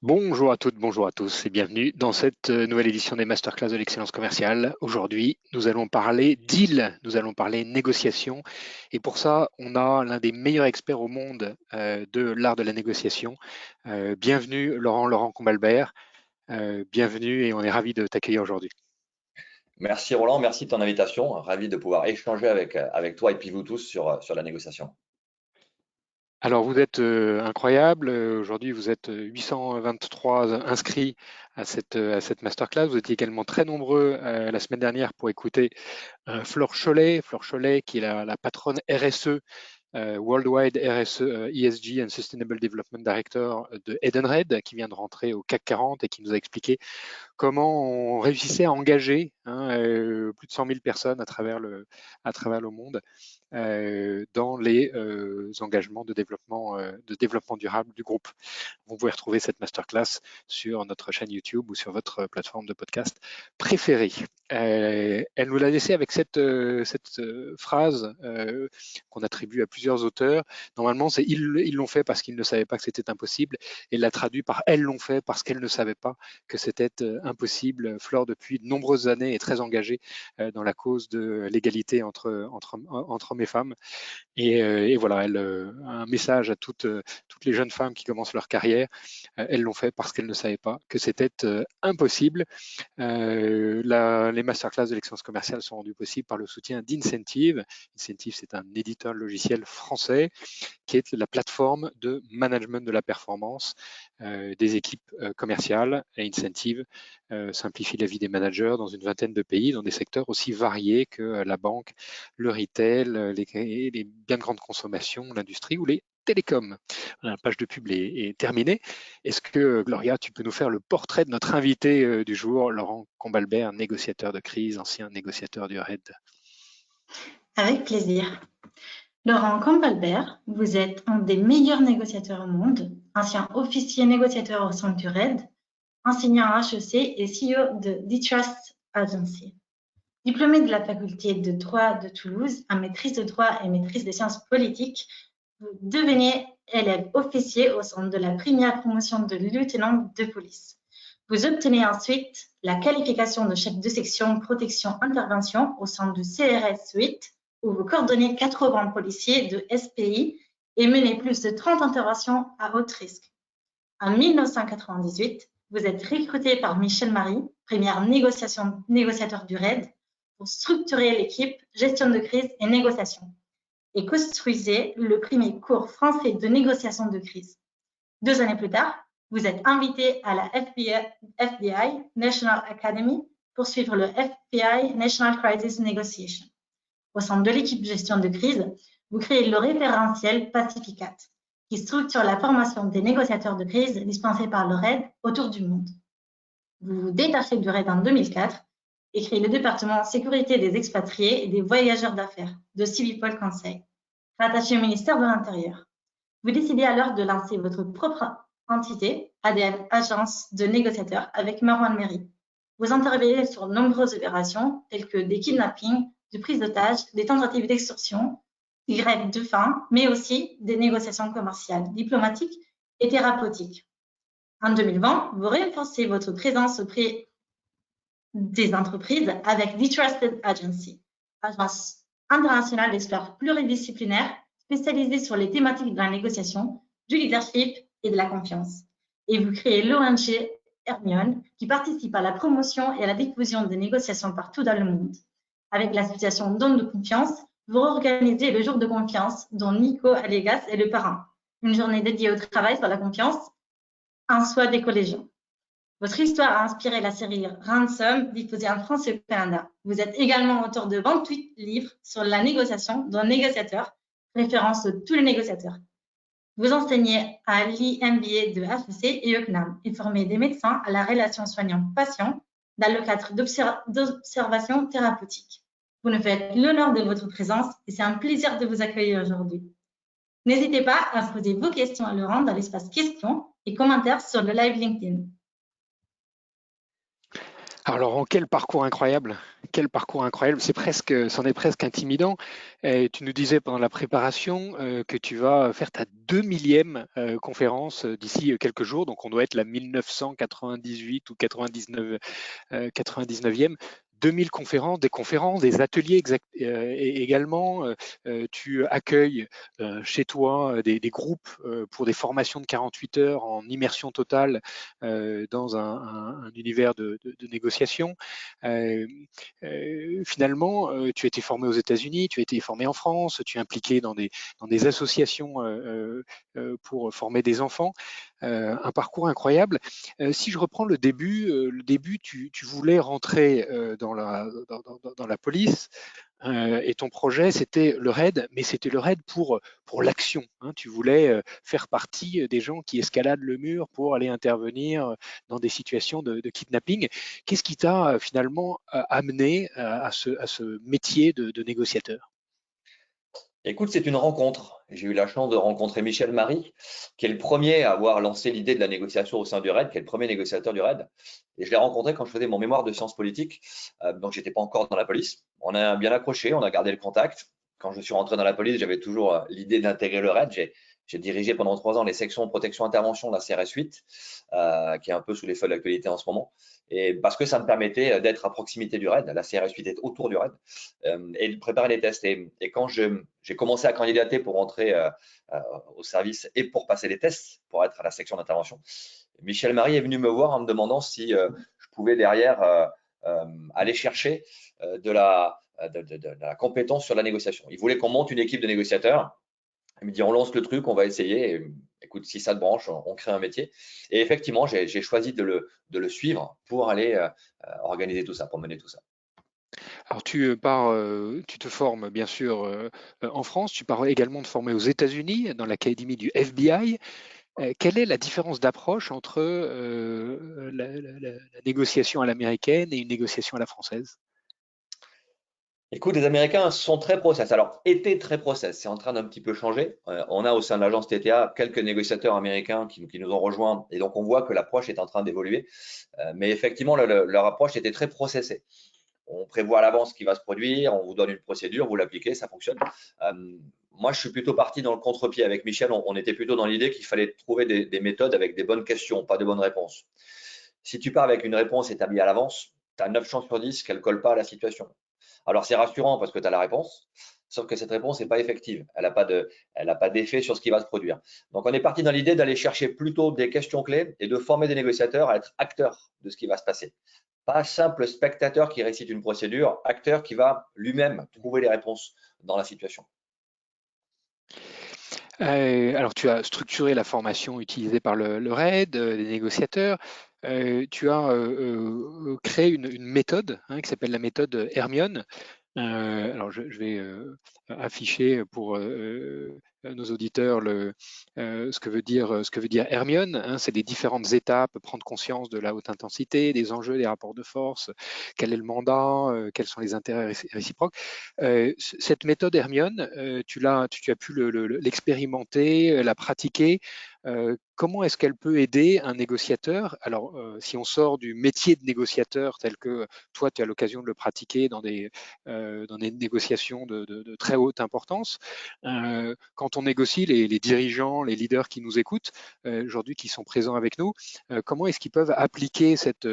Bonjour à toutes, bonjour à tous et bienvenue dans cette nouvelle édition des Masterclass de l'excellence commerciale. Aujourd'hui, nous allons parler deal, nous allons parler négociation et pour ça, on a l'un des meilleurs experts au monde de l'art de la négociation. Bienvenue Laurent Combalbert, bienvenue et on est ravis de t'accueillir aujourd'hui. Merci Roland, merci de ton invitation. Ravi de pouvoir échanger avec toi et puis vous tous sur la négociation. Alors vous êtes incroyable, aujourd'hui vous êtes 823 inscrits à cette masterclass, vous étiez également très nombreux la semaine dernière pour écouter Flore Chollet qui est la patronne RSE, Worldwide RSE, ESG and Sustainable Development Director de Edenred, qui vient de rentrer au CAC 40 et qui nous a expliqué comment on réussissait à engager plus de 100 000 personnes à travers le monde dans les engagements de développement durable du groupe. Vous pouvez retrouver cette masterclass sur notre chaîne YouTube ou sur votre plateforme de podcast préférée. Elle nous l'a laissé avec cette phrase qu'on attribue à plusieurs auteurs. Normalement, c'est ils l'ont fait parce qu'ils ne savaient pas que c'était impossible. Et l'a traduit par elles l'ont fait parce qu'elles ne savaient pas que c'était impossible. Flore, depuis de nombreuses années, est très engagée dans la cause de l'égalité entre hommes et femmes. Et voilà, elle a un message à toutes les jeunes femmes qui commencent leur carrière. Elles l'ont fait parce qu'elles ne savaient pas que c'était impossible. Les masterclass de l'excellence commerciale sont rendues possibles par le soutien d'Incentive. Incentive, c'est un éditeur logiciel français qui est la plateforme de management de la performance des équipes commerciales. Et Incentive simplifie la vie des managers dans une vingtaine de pays, dans des secteurs aussi variés que la banque, le retail, les biens de grande consommation, l'industrie ou les télécoms. La page de pub est terminée. Est-ce que, Gloria, tu peux nous faire le portrait de notre invité du jour, Laurent Combalbert, négociateur de crise, ancien négociateur du RAID? Avec plaisir. Laurent Combalbert, vous êtes un des meilleurs négociateurs au monde, ancien officier négociateur au sein du RAID, enseignant à HEC et CEO de D-Trust Agency. Diplômé de la faculté de droit de Toulouse en maîtrise de droit et maîtrise des sciences politiques, vous devenez élève officier au sein de la première promotion de lieutenant de police. Vous obtenez ensuite la qualification de chef de section protection-intervention au sein du CRS 8, où vous coordonnez 80 policiers de SPI et menez plus de 30 interventions à haut risque. En 1998, vous êtes recruté par Michel Marie, premier négociateur du RAID, pour structurer l'équipe gestion de crise et négociation, et construisez le premier cours français de négociation de crise. 2 années plus tard, vous êtes invité à la FBI National Academy pour suivre le FBI National Crisis Negotiation. Au sein de l'équipe gestion de crise, vous créez le référentiel Pacificat, qui structure la formation des négociateurs de crise dispensés par le RAID autour du monde. Vous vous détachez du RAID en 2004 et créez le département sécurité des expatriés et des voyageurs d'affaires de Civipol Conseil, rattaché au ministère de l'Intérieur. Vous décidez alors de lancer votre propre entité, ADN Agence de négociateurs, avec Marwan Méry. Vous intervenez sur de nombreuses opérations telles que des kidnappings, de prise d'otages, des tentatives d'extorsion, des grèves de faim, mais aussi des négociations commerciales, diplomatiques et thérapeutiques. En 2020, vous renforcez votre présence auprès des entreprises avec The Trusted Agency, agence internationale d'experts pluridisciplinaires spécialisée sur les thématiques de la négociation, du leadership et de la confiance. Et vous créez l'ONG Hermione qui participe à la promotion et à la diffusion des négociations partout dans le monde. Avec l'association Donne de confiance, vous organisez le jour de confiance dont Nico Allegas est le parrain, une journée dédiée au travail sur la confiance en soi des collégiens. Votre histoire a inspiré la série Ransom, diffusée en France et au Canada. Vous êtes également auteur de 28 livres sur la négociation, dont Négociateur, référence de tous les négociateurs. Vous enseignez à l'IMBA de HEC et UCNAM et formez des médecins à la relation soignant-patient dans le cadre d'observation thérapeutique. Vous nous faites l'honneur de votre présence et c'est un plaisir de vous accueillir aujourd'hui. N'hésitez pas à poser vos questions à Laurent dans l'espace questions et commentaires sur le live LinkedIn. Alors, quel parcours incroyable! Quel parcours incroyable! C'en est presque intimidant. Et tu nous disais pendant la préparation que tu vas faire ta 2000e conférence d'ici quelques jours. Donc, on doit être la 1998 ou 99, 99e. 2000 conférences, des ateliers également. Tu accueilles chez toi des groupes pour des formations de 48 heures en immersion totale dans un univers de négociation. Finalement, tu as été formé aux États-Unis, tu as été formé en France, tu es impliqué dans des associations pour former des enfants. Un parcours incroyable. Si je reprends le début, tu voulais rentrer dans la police et ton projet, c'était le RAID, mais c'était le RAID pour l'action, hein. Tu voulais faire partie des gens qui escaladent le mur pour aller intervenir dans des situations de kidnapping. Qu'est-ce qui t'a finalement amené à ce métier de négociateur? Écoute, c'est une rencontre. J'ai eu la chance de rencontrer Michel Marie, qui est le premier à avoir lancé l'idée de la négociation au sein du RAID, qui est le premier négociateur du RAID. Et je l'ai rencontré quand je faisais mon mémoire de sciences politiques. Donc, j'étais pas encore dans la police. On a bien accroché, on a gardé le contact. Quand je suis rentré dans la police, j'avais toujours l'idée d'intégrer le RAID. J'ai dirigé pendant 3 ans les sections protection intervention de la CRS 8, qui est un peu sous les feux de l'actualité en ce moment. Et parce que ça me permettait d'être à proximité du RAID. La CRS 8 est autour du RAID. Et de préparer les tests. Et quand j'ai commencé à candidater pour entrer au service et pour passer les tests, pour être à la section d'intervention, Michel Marie est venu me voir en me demandant si je pouvais derrière aller chercher de la compétence sur la négociation. Il voulait qu'on monte une équipe de négociateurs. Il me dit, on lance le truc, on va essayer. Et, écoute, si ça te branche, on crée un métier. Et effectivement, j'ai choisi de le suivre pour aller organiser tout ça, pour mener tout ça. Alors tu te formes bien sûr en France, tu pars également te former aux États-Unis dans l'académie du FBI. Quelle est la différence d'approche entre la négociation à l'américaine et une négociation à la française? Écoute, les Américains sont très process. Alors, étaient très process. C'est en train d'un petit peu changer. On a au sein de l'agence TTA quelques négociateurs américains qui nous ont rejoints. Et donc, on voit que l'approche est en train d'évoluer. Mais effectivement, leur approche était très processée. On prévoit à l'avance ce qui va se produire, on vous donne une procédure, vous l'appliquez, ça fonctionne. Moi, je suis plutôt parti dans le contre-pied avec Michel. On était plutôt dans l'idée qu'il fallait trouver des méthodes avec des bonnes questions, pas de bonnes réponses. Si tu pars avec une réponse établie à l'avance, tu as 9 chances sur 10 qu'elle ne colle pas à la situation. Alors, c'est rassurant parce que tu as la réponse, sauf que cette réponse n'est pas effective. Elle n'a pas d'effet sur ce qui va se produire. Donc, on est parti dans l'idée d'aller chercher plutôt des questions clés et de former des négociateurs à être acteurs de ce qui va se passer. Pas simple spectateur qui récite une procédure, acteur qui va lui-même trouver les réponses dans la situation. Alors tu as structuré la formation utilisée par le RAID, les négociateurs. Tu as créé une méthode hein, qui s'appelle la méthode Hermione. Alors je vais afficher pour nos auditeurs ce que veut dire Hermione, hein. C'est les différentes étapes, prendre conscience de la haute intensité, des enjeux, des rapports de force, quel est le mandat, quels sont les intérêts réciproques. Cette méthode Hermione, tu as pu l'expérimenter, la pratiquer. Comment est-ce qu'elle peut aider un négociateur? Alors, si on sort du métier de négociateur tel que toi, tu as l'occasion de le pratiquer dans des négociations de très haute importance. Quand on négocie, les dirigeants, les leaders qui nous écoutent aujourd'hui, qui sont présents avec nous, comment est-ce qu'ils peuvent appliquer cette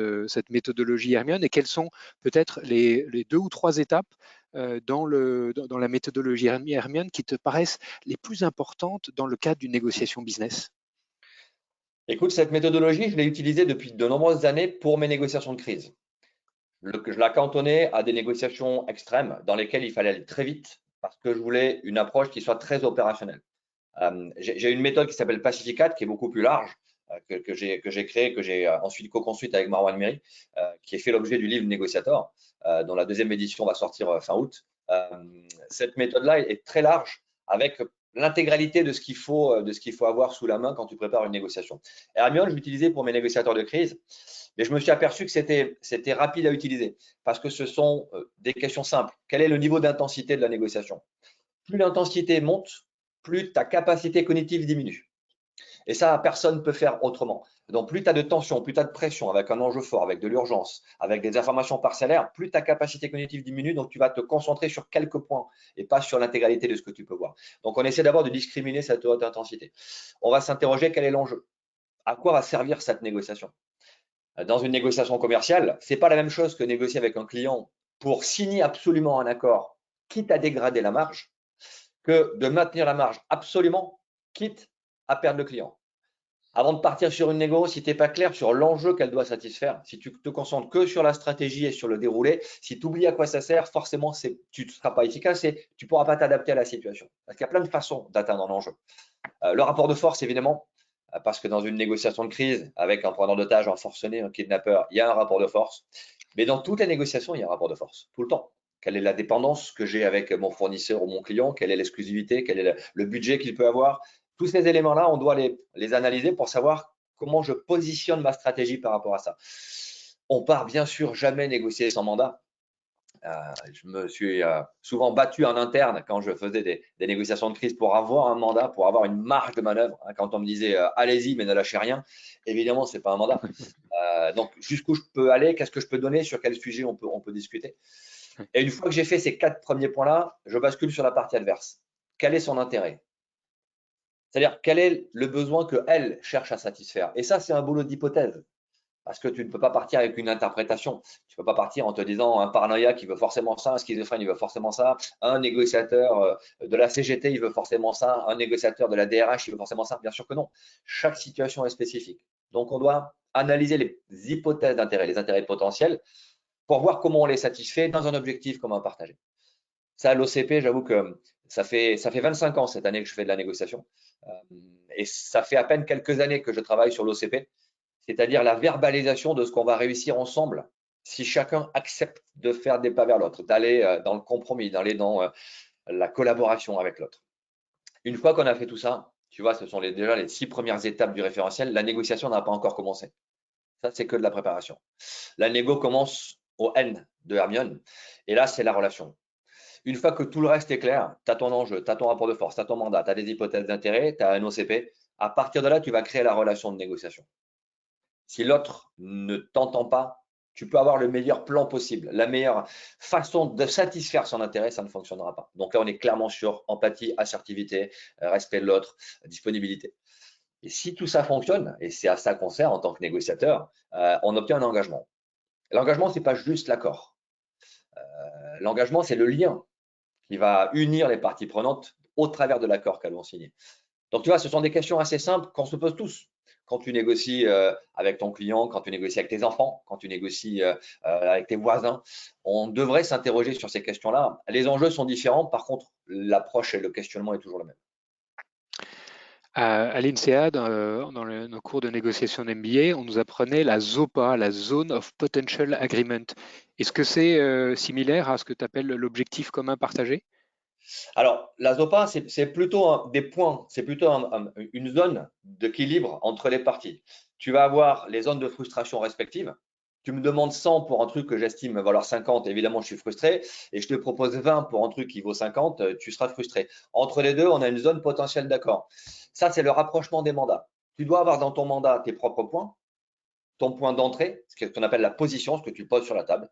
méthodologie Hermione et quelles sont peut-être les 2 ou 3 étapes dans la méthodologie Hermione qui te paraissent les plus importantes dans le cadre d'une négociation business? Écoute, cette méthodologie, je l'ai utilisée depuis de nombreuses années pour mes négociations de crise. Je la cantonnais à des négociations extrêmes dans lesquelles il fallait aller très vite parce que je voulais une approche qui soit très opérationnelle. J'ai une méthode qui s'appelle Pacificat, qui est beaucoup plus large, que j'ai créée, que j'ai ensuite co-construite avec Marwan Meri, qui est fait l'objet du livre Négociator, dont la 2e édition va sortir fin août. Cette méthode-là est très large avec l'intégralité de ce qu'il faut avoir sous la main quand tu prépares une négociation. Hermione, je l'utilisais pour mes négociateurs de crise, mais je me suis aperçu que c'était rapide à utiliser parce que ce sont des questions simples. Quel est le niveau d'intensité de la négociation? Plus l'intensité monte, plus ta capacité cognitive diminue. Et ça, personne ne peut faire autrement. Donc, plus tu as de tension, plus tu as de pression, avec un enjeu fort, avec de l'urgence, avec des informations parcellaires, plus ta capacité cognitive diminue. Donc, tu vas te concentrer sur quelques points et pas sur l'intégralité de ce que tu peux voir. Donc, on essaie d'abord de discriminer cette haute intensité. On va s'interroger quel est l'enjeu. À quoi va servir cette négociation? Dans une négociation commerciale, ce n'est pas la même chose que négocier avec un client pour signer absolument un accord, quitte à dégrader la marge, que de maintenir la marge absolument, quitte à perdre le client. Avant de partir sur une négo, si tu n'es pas clair sur l'enjeu qu'elle doit satisfaire, si tu te concentres que sur la stratégie et sur le déroulé, si tu oublies à quoi ça sert, forcément, tu ne seras pas efficace et tu ne pourras pas t'adapter à la situation. Parce qu'il y a plein de façons d'atteindre l'enjeu. Le rapport de force, évidemment, parce que dans une négociation de crise, avec un preneur d'otage, un forcené, un kidnappeur, il y a un rapport de force. Mais dans toutes les négociations, il y a un rapport de force, tout le temps. Quelle est la dépendance que j'ai avec mon fournisseur ou mon client? Quelle est l'exclusivité? Quel est le budget qu'il peut avoir? Tous ces éléments-là, on doit les analyser pour savoir comment je positionne ma stratégie par rapport à ça. On part bien sûr jamais négocier sans mandat. Je me suis souvent battu en interne quand je faisais des négociations de crise pour avoir un mandat, pour avoir une marge de manœuvre. Quand on me disait allez-y mais ne lâchez rien, évidemment c'est pas un mandat. Donc jusqu'où je peux aller, qu'est-ce que je peux donner, sur quel sujet on peut discuter. Et une fois que j'ai fait ces 4 premiers points-là, je bascule sur la partie adverse. Quel est son intérêt? C'est-à-dire quel est le besoin qu'elle cherche à satisfaire? Et ça c'est un boulot d'hypothèse. Parce que tu ne peux pas partir avec une interprétation. Tu ne peux pas partir en te disant un paranoïaque, il veut forcément ça, un schizophrène, il veut forcément ça, un négociateur de la CGT, il veut forcément ça, un négociateur de la DRH, il veut forcément ça. Bien sûr que non. Chaque situation est spécifique. Donc, on doit analyser les hypothèses d'intérêt, les intérêts potentiels, pour voir comment on les satisfait dans un objectif commun partagé. Ça, l'OCP, j'avoue que ça fait 25 ans cette année que je fais de la négociation. Et ça fait à peine quelques années que je travaille sur l'OCP. C'est-à-dire la verbalisation de ce qu'on va réussir ensemble si chacun accepte de faire des pas vers l'autre, d'aller dans le compromis, d'aller dans la collaboration avec l'autre. Une fois qu'on a fait tout ça, tu vois, ce sont déjà les 6 premières étapes du référentiel. La négociation n'a pas encore commencé. Ça, c'est que de la préparation. La négo commence au N de Hermione. Et là, c'est la relation. Une fois que tout le reste est clair, tu as ton enjeu, tu as ton rapport de force, tu as ton mandat, tu as des hypothèses d'intérêt, tu as un OCP. À partir de là, tu vas créer la relation de négociation. Si l'autre ne t'entend pas, tu peux avoir le meilleur plan possible, la meilleure façon de satisfaire son intérêt, ça ne fonctionnera pas. Donc là, on est clairement sur empathie, assertivité, respect de l'autre, disponibilité. Et si tout ça fonctionne, et c'est à ça qu'on sert en tant que négociateur, on obtient un engagement. L'engagement, ce n'est pas juste l'accord. L'engagement, c'est le lien qui va unir les parties prenantes au travers de l'accord qu'elles vont signer. Donc, tu vois, ce sont des questions assez simples qu'on se pose tous. Quand tu négocies avec ton client, quand tu négocies avec tes enfants, quand tu négocies avec tes voisins, on devrait s'interroger sur ces questions-là. Les enjeux sont différents, par contre, l'approche et le questionnement est toujours le même. À l'INSEAD, dans nos cours de négociation d'MBA, on nous apprenait la ZOPA, la Zone of Potential Agreement. Est-ce que c'est similaire à ce que tu appelles l'objectif commun partagé? Alors, la ZOPA, c'est plutôt des points, c'est plutôt une zone d'équilibre entre les parties. Tu vas avoir les zones de frustration respectives. Tu me demandes 100 pour un truc que j'estime valoir 50, évidemment, je suis frustré. Et je te propose 20 pour un truc qui vaut 50, tu seras frustré. Entre les deux, on a une zone potentielle d'accord. Ça, c'est le rapprochement des mandats. Tu dois avoir dans ton mandat tes propres points, ton point d'entrée, ce qu'on appelle la position, ce que tu poses sur la table,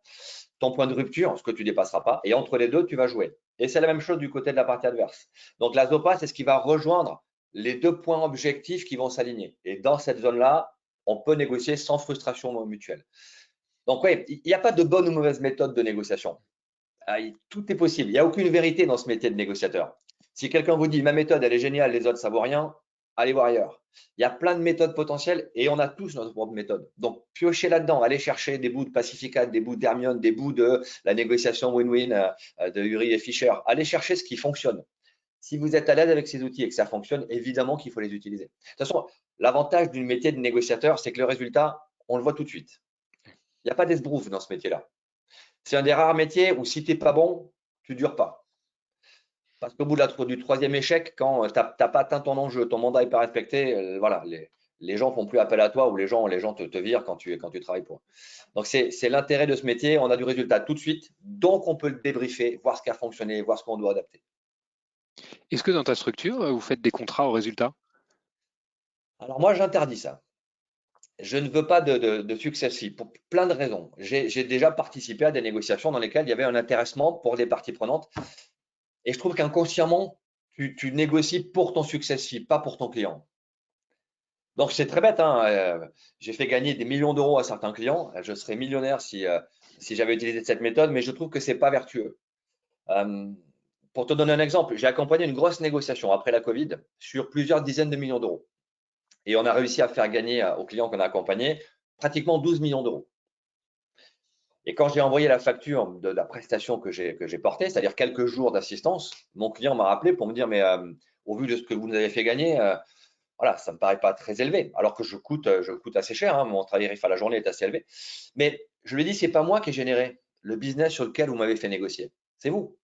ton point de rupture, ce que tu ne dépasseras pas, et entre les deux, tu vas jouer. Et c'est la même chose du côté de la partie adverse. Donc la ZOPA, c'est ce qui va rejoindre les 2 points objectifs qui vont s'aligner. Et dans cette zone-là, on peut négocier sans frustration mutuelle. Donc oui, il n'y a pas de bonne ou mauvaise méthode de négociation. Tout est possible. Il n'y a aucune vérité dans ce métier de négociateur. Si quelqu'un vous dit ma méthode, elle est géniale, les autres, ça vaut rien, allez voir ailleurs. Il y a plein de méthodes potentielles et on a tous notre propre méthode. Donc, piochez là-dedans, allez chercher des bouts de Pacificat, des bouts d'Hermione, des bouts de la négociation win-win de Uri et Fischer. Allez chercher ce qui fonctionne. Si vous êtes à l'aise avec ces outils et que ça fonctionne, évidemment qu'il faut les utiliser. De toute façon, l'avantage du métier de négociateur, c'est que le résultat, on le voit tout de suite. Il n'y a pas d'esbrouf dans ce métier-là. C'est un des rares métiers où si tu n'es pas bon, tu ne dures pas. Parce qu'au bout du 3e échec, quand tu n'as pas atteint ton enjeu, ton mandat n'est pas respecté, voilà, les gens ne font plus appel à toi ou les gens te virent quand tu travailles pour eux. Donc, c'est l'intérêt de ce métier. On a du résultat tout de suite. Donc, on peut le débriefer, voir ce qui a fonctionné, voir ce qu'on doit adapter. Est-ce que dans ta structure, vous faites des contrats au résultat? Alors moi, j'interdis ça. Je ne veux pas de success fee pour plein de raisons. J'ai déjà participé à des négociations dans lesquelles il y avait un intéressement pour les parties prenantes. Et je trouve qu'inconsciemment, tu négocies pour ton success fee, pas pour ton client. Donc c'est très bête, hein, j'ai fait gagner des millions d'euros à certains clients. Je serais millionnaire si j'avais utilisé cette méthode, mais je trouve que c'est pas vertueux. Euh, pour te donner un exemple, j'ai accompagné une grosse négociation après la Covid sur plusieurs dizaines de millions d'euros. Et on a réussi à faire gagner aux clients qu'on a accompagnés pratiquement 12 millions d'euros. Et quand j'ai envoyé la facture de la prestation que j'ai portée, c'est-à-dire quelques jours d'assistance, mon client m'a rappelé pour me dire, mais au vu de ce que vous nous avez fait gagner, voilà, ça ne me paraît pas très élevé, alors que je coûte assez cher, hein, mon tarif à la journée est assez élevé. Mais je lui ai dit, c'est pas moi qui ai généré le business sur lequel vous m'avez fait négocier, c'est vous.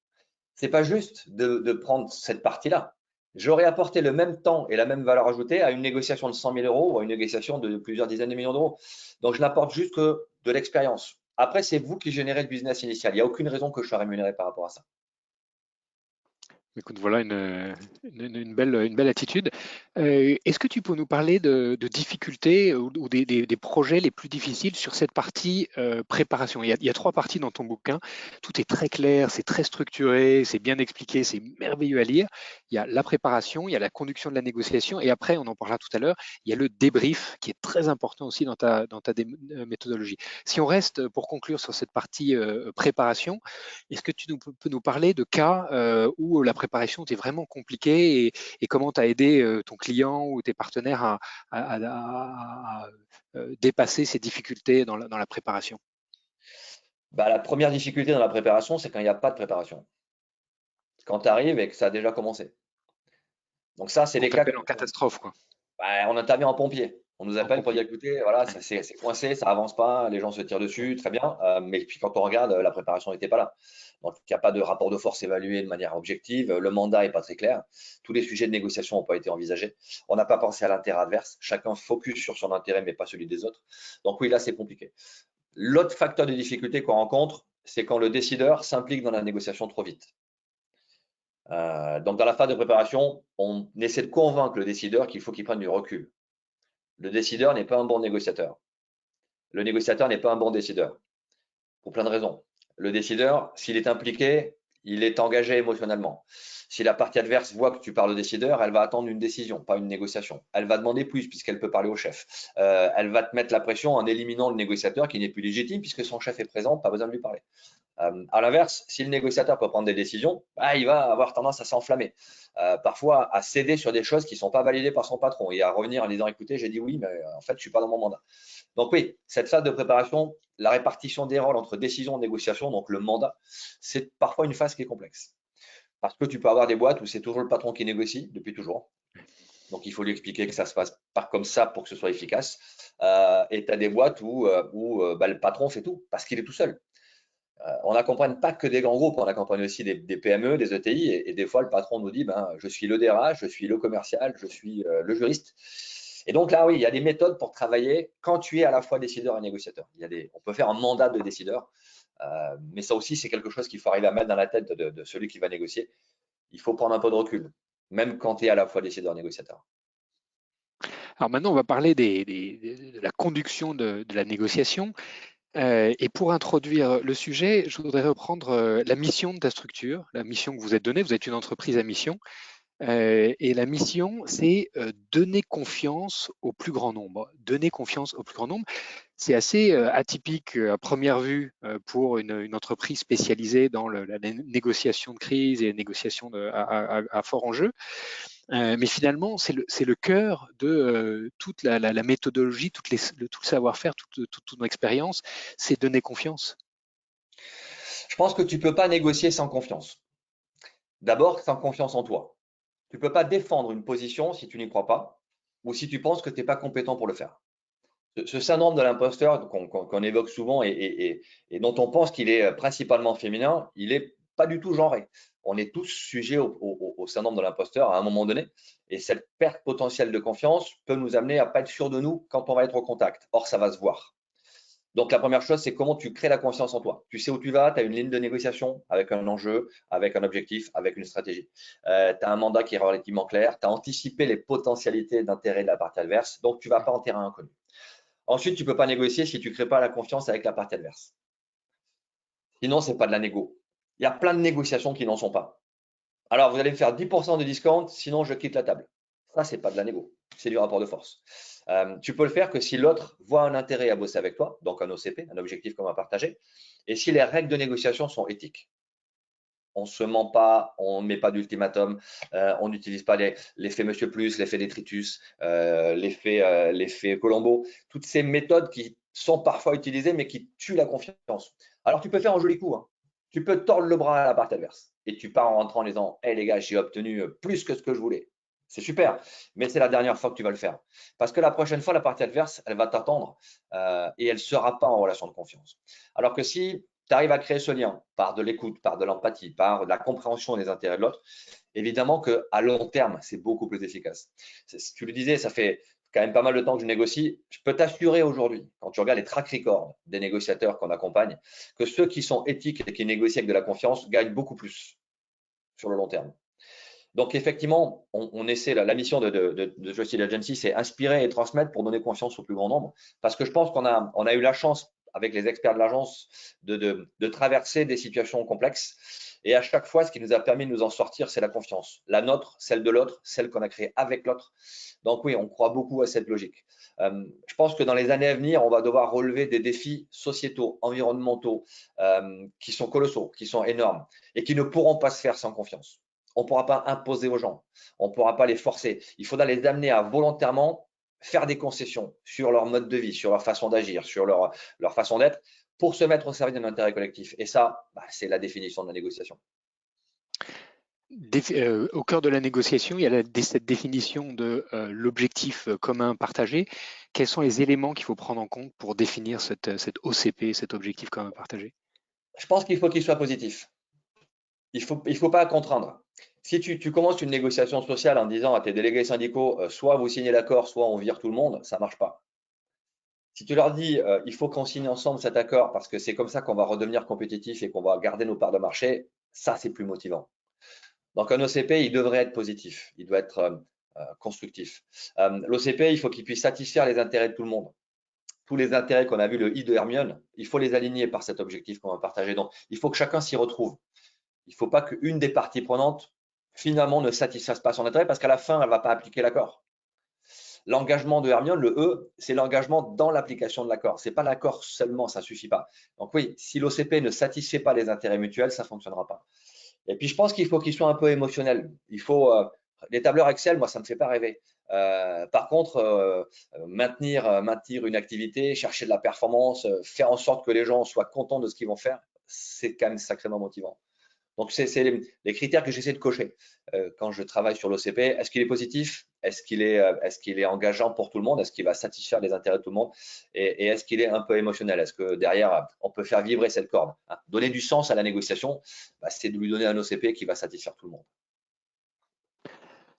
C'est pas juste de prendre cette partie-là. J'aurais apporté le même temps et la même valeur ajoutée à une négociation de 100 000 euros ou à une négociation de plusieurs dizaines de millions d'euros. Donc, je n'apporte juste que de l'expérience. Après, c'est vous qui générez le business initial. Il n'y a aucune raison que je sois rémunéré par rapport à ça. Écoute, voilà une belle attitude. Est-ce que tu peux nous parler de difficultés ou des projets les plus difficiles sur cette partie préparation? Il y a trois parties dans ton bouquin. Tout est très clair, c'est très structuré, c'est bien expliqué, c'est merveilleux à lire. Il y a la préparation, il y a la conduction de la négociation et après, on en parlera tout à l'heure, il y a le débrief qui est très important aussi dans ta méthodologie. Si on reste pour conclure sur cette partie préparation, est-ce que peux nous parler de cas où la préparation était vraiment compliquée et comment tu as aidé ton client ou tes partenaires à dépasser ces difficultés dans la préparation? Bah, la première difficulté dans la préparation, c'est quand il n'y a pas de préparation. Quand tu arrives et que ça a déjà commencé. Donc ça, c'est On les cas. t'appelle en catastrophe, quoi. Bah, on intervient en pompier. On nous En appelle pour dire, pompier. écoutez, voilà, Ouais. c'est coincé, ça avance pas, les gens se tirent dessus, très bien. Mais puis quand on regarde, la préparation n'était pas là. Donc il n'y a pas de rapport de force évalué de manière objective. Le mandat n'est pas très clair. Tous les sujets de négociation n'ont pas été envisagés. On n'a pas pensé à l'intérêt adverse. Chacun focus sur son intérêt, mais pas celui des autres. Donc oui, là, c'est compliqué. L'autre facteur de difficulté qu'on rencontre, c'est quand le décideur s'implique dans la négociation trop vite. Donc dans la phase de préparation, on essaie de convaincre le décideur qu'il faut qu'il prenne du recul. Le décideur n'est pas un bon négociateur. Le négociateur n'est pas un bon décideur, pour plein de raisons. Le décideur, s'il est impliqué, il est engagé émotionnellement. Si la partie adverse voit que tu parles au décideur, elle va attendre une décision, pas une négociation. Elle va demander plus puisqu'elle peut parler au chef. Elle va te mettre la pression en éliminant le négociateur qui n'est plus légitime puisque son chef est présent, pas besoin de lui parler. À l'inverse, si le négociateur peut prendre des décisions, bah, il va avoir tendance à s'enflammer, parfois à céder sur des choses qui ne sont pas validées par son patron et à revenir en disant, écoutez, j'ai dit oui, mais en fait, je ne suis pas dans mon mandat. Donc oui, cette phase de préparation, la répartition des rôles entre décision et négociation, donc le mandat, c'est parfois une phase qui est complexe. Parce que tu peux avoir des boîtes où c'est toujours le patron qui négocie, depuis toujours. Donc il faut lui expliquer que ça se passe pas comme ça pour que ce soit efficace. Et tu as des boîtes où bah, le patron fait tout, parce qu'il est tout seul. On n'accompagne pas que des grands groupes, on accompagne aussi des PME, des ETI, et des fois le patron nous dit, ben, je suis le DRH, je suis le commercial, je suis le juriste. Et donc là, oui, il y a des méthodes pour travailler quand tu es à la fois décideur et négociateur. On peut faire un mandat de décideur, mais ça aussi, c'est quelque chose qu'il faut arriver à mettre dans la tête de celui qui va négocier. Il faut prendre un peu de recul, même quand tu es à la fois décideur et négociateur. Alors maintenant, on va parler de la conduction de la négociation. Et pour introduire le sujet, je voudrais reprendre la mission de ta structure, la mission que vous êtes donnée. Vous êtes une entreprise à mission. Et la mission, c'est donner confiance au plus grand nombre. Donner confiance au plus grand nombre, c'est assez atypique à première vue pour une entreprise spécialisée dans la négociation de crise et négociation à fort enjeu. Mais finalement, c'est le cœur de toute la méthodologie, tout le savoir-faire, toute ton expérience, c'est donner confiance. Je pense que tu ne peux pas négocier sans confiance. D'abord, sans confiance en toi. Tu ne peux pas défendre une position si tu n'y crois pas ou si tu penses que tu n'es pas compétent pour le faire. Ce syndrome de l'imposteur qu'on évoque souvent et dont on pense qu'il est principalement féminin, il n'est pas du tout genré. On est tous sujets au syndrome de l'imposteur à un moment donné. Et cette perte potentielle de confiance peut nous amener à ne pas être sûr de nous quand on va être au contact. Or, ça va se voir. Donc, la première chose, c'est comment tu crées la confiance en toi. Tu sais où tu vas, tu as une ligne de négociation avec un enjeu, avec un objectif, avec une stratégie. Tu as un mandat qui est relativement clair, tu as anticipé les potentialités d'intérêt de la partie adverse, donc tu ne vas pas en terrain inconnu. Ensuite, tu ne peux pas négocier si tu ne crées pas la confiance avec la partie adverse. Sinon, ce n'est pas de la négo. Il y a plein de négociations qui n'en sont pas. Alors, vous allez me faire 10% de discount, sinon je quitte la table. Ça, c'est pas de la négo, c'est du rapport de force. Tu peux le faire que si l'autre voit un intérêt à bosser avec toi, donc un OCP, un objectif commun partagé, et si les règles de négociation sont éthiques. On ne se ment pas, on ne met pas d'ultimatum, on n'utilise pas l'effet Monsieur Plus, l'effet détritus, l'effet Colombo, toutes ces méthodes qui sont parfois utilisées mais qui tuent la confiance. Alors tu peux faire un joli coup, hein. Tu peux tordre le bras à la partie adverse et tu pars en rentrant en disant hey, les gars, j'ai obtenu plus que ce que je voulais. C'est super, mais c'est la dernière fois que tu vas le faire. Parce que la prochaine fois, la partie adverse, elle va t'attendre et elle ne sera pas en relation de confiance. Alors que si tu arrives à créer ce lien par de l'écoute, par de l'empathie, par de la compréhension des intérêts de l'autre, évidemment qu'à long terme, c'est beaucoup plus efficace. Tu le disais, ça fait quand même pas mal de temps que je négocie. Je peux t'assurer aujourd'hui, quand tu regardes les track records des négociateurs qu'on accompagne, que ceux qui sont éthiques et qui négocient avec de la confiance gagnent beaucoup plus sur le long terme. Donc effectivement, on essaie, la mission de Trusted Agency, c'est inspirer et transmettre pour donner confiance au plus grand nombre. Parce que je pense qu'on a eu la chance, avec les experts de l'agence, de traverser des situations complexes. Et à chaque fois, ce qui nous a permis de nous en sortir, c'est la confiance. La nôtre, celle de l'autre, celle qu'on a créée avec l'autre. Donc oui, on croit beaucoup à cette logique. Je pense que dans les années à venir, on va devoir relever des défis sociétaux, environnementaux, qui sont colossaux, qui sont énormes et qui ne pourront pas se faire sans confiance. On ne pourra pas imposer aux gens, on ne pourra pas les forcer. Il faudra les amener à volontairement faire des concessions sur leur mode de vie, sur leur façon d'agir, sur leur façon d'être, pour se mettre au service d'un intérêt collectif. Et ça, c'est la définition de la négociation. Au cœur de la négociation, il y a cette définition de l'objectif commun partagé. Quels sont les éléments qu'il faut prendre en compte pour définir cet OCP, cet objectif commun partagé? Je pense qu'il faut qu'il soit positif. Il faut pas contraindre. Si tu commences une négociation sociale en disant à tes délégués syndicaux, soit vous signez l'accord, soit on vire tout le monde, ça ne marche pas. Si tu leur dis, il faut qu'on signe ensemble cet accord parce que c'est comme ça qu'on va redevenir compétitif et qu'on va garder nos parts de marché, ça, c'est plus motivant. Donc, un OCP, il devrait être positif, il doit être constructif. L'OCP, il faut qu'il puisse satisfaire les intérêts de tout le monde. Tous les intérêts qu'on a vu, le I de Hermione, il faut les aligner par cet objectif qu'on va partager. Donc, il faut que chacun s'y retrouve. Il ne faut pas qu'une des parties prenantes, finalement, ne satisfasse pas son intérêt parce qu'à la fin, elle ne va pas appliquer l'accord. L'engagement de Hermione, le E, c'est l'engagement dans l'application de l'accord. Ce n'est pas l'accord seulement, ça ne suffit pas. Donc oui, si l'OCP ne satisfait pas les intérêts mutuels, ça ne fonctionnera pas. Et puis, je pense qu'il faut qu'il soit un peu émotionnel. Il faut les tableurs Excel, moi, ça ne me fait pas rêver. Par contre, maintenir une activité, chercher de la performance, faire en sorte que les gens soient contents de ce qu'ils vont faire, c'est quand même sacrément motivant. Donc, c'est les critères que j'essaie de cocher quand je travaille sur l'OCP. Est-ce qu'il est positif? Est-ce qu'il est engageant pour tout le monde? Est-ce qu'il va satisfaire les intérêts de tout le monde? Et est-ce qu'il est un peu émotionnel? Est-ce que derrière, on peut faire vibrer cette corde? Donner du sens à la négociation, c'est de lui donner un OCP qui va satisfaire tout le monde.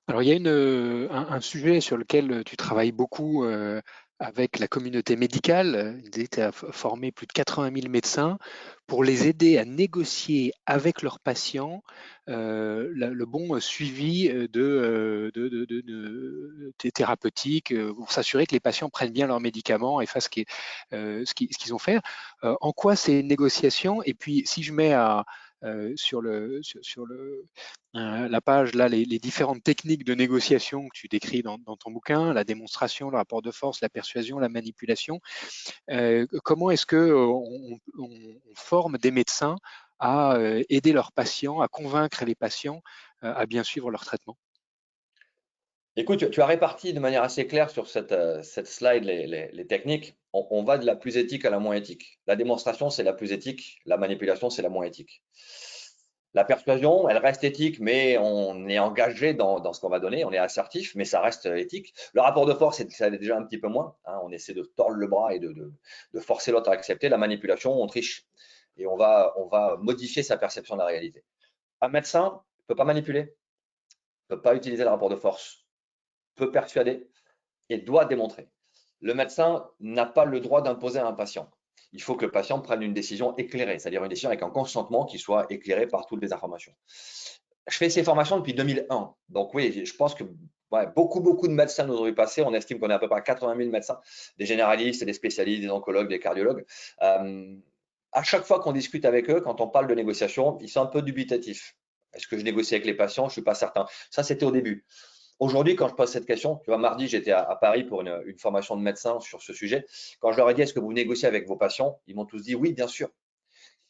Alors, il y a un sujet sur lequel tu travailles beaucoup avec la communauté médicale. Tu as formé plus de 80 000 médecins pour les aider à négocier avec leurs patients le bon suivi thérapeutique pour s'assurer que les patients prennent bien leurs médicaments et fassent ce qu'ils ont fait. En quoi ces négociations, et puis si je mets sur la page, là, les différentes techniques de négociation que tu décris dans ton bouquin, la démonstration, le rapport de force, la persuasion, la manipulation. Comment est-ce qu'on forme des médecins à aider leurs patients, à convaincre les patients à bien suivre leur traitement? Écoute, tu as réparti de manière assez claire sur cette slide les techniques. On va de la plus éthique à la moins éthique. La démonstration, c'est la plus éthique. La manipulation, c'est la moins éthique. La persuasion, elle reste éthique, mais on est engagé dans ce qu'on va donner. On est assertif, mais ça reste éthique. Le rapport de force, ça l'est déjà un petit peu moins. On essaie de tordre le bras et de forcer l'autre à accepter. La manipulation, on triche et on va modifier sa perception de la réalité. Un médecin ne peut pas manipuler, ne peut pas utiliser le rapport de force, peut persuader et doit démontrer. Le médecin n'a pas le droit d'imposer à un patient. il faut que le patient prenne une décision éclairée, c'est-à-dire une décision avec un consentement qui soit éclairé par toutes les informations. Je fais ces formations depuis 2001, donc oui, je pense que ouais, beaucoup de médecins nous ont vu passer. On estime qu'on est à peu près 80 000 médecins, des généralistes, des spécialistes, des oncologues, des cardiologues. À chaque fois qu'on discute avec eux, quand on parle de négociation, ils sont un peu dubitatifs. Est-ce que je négocie avec les patients? Je ne suis pas certain. Ça, c'était au début. Aujourd'hui, quand je pose cette question, tu vois, mardi, j'étais à Paris pour une formation de médecins sur ce sujet. Quand je leur ai dit, est-ce que vous négociez avec vos patients? Ils m'ont tous dit, oui, bien sûr.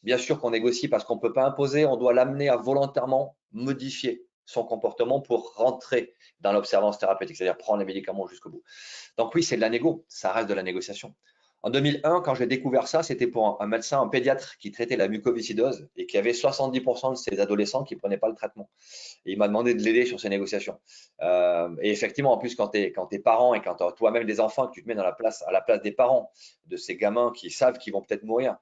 Bien sûr qu'on négocie parce qu'on ne peut pas imposer, on doit l'amener à volontairement modifier son comportement pour rentrer dans l'observance thérapeutique, c'est-à-dire prendre les médicaments jusqu'au bout. Donc oui, c'est de la négo, ça reste de la négociation. En 2001, quand j'ai découvert ça, c'était pour un médecin, un pédiatre qui traitait la mucoviscidose et qui avait 70% de ses adolescents qui ne prenaient pas le traitement. Et il m'a demandé de l'aider sur ces négociations. Et effectivement, en plus, quand tu es parent et quand tu as toi-même des enfants, que tu te mets à la place des parents, de ces gamins qui savent qu'ils vont peut-être mourir,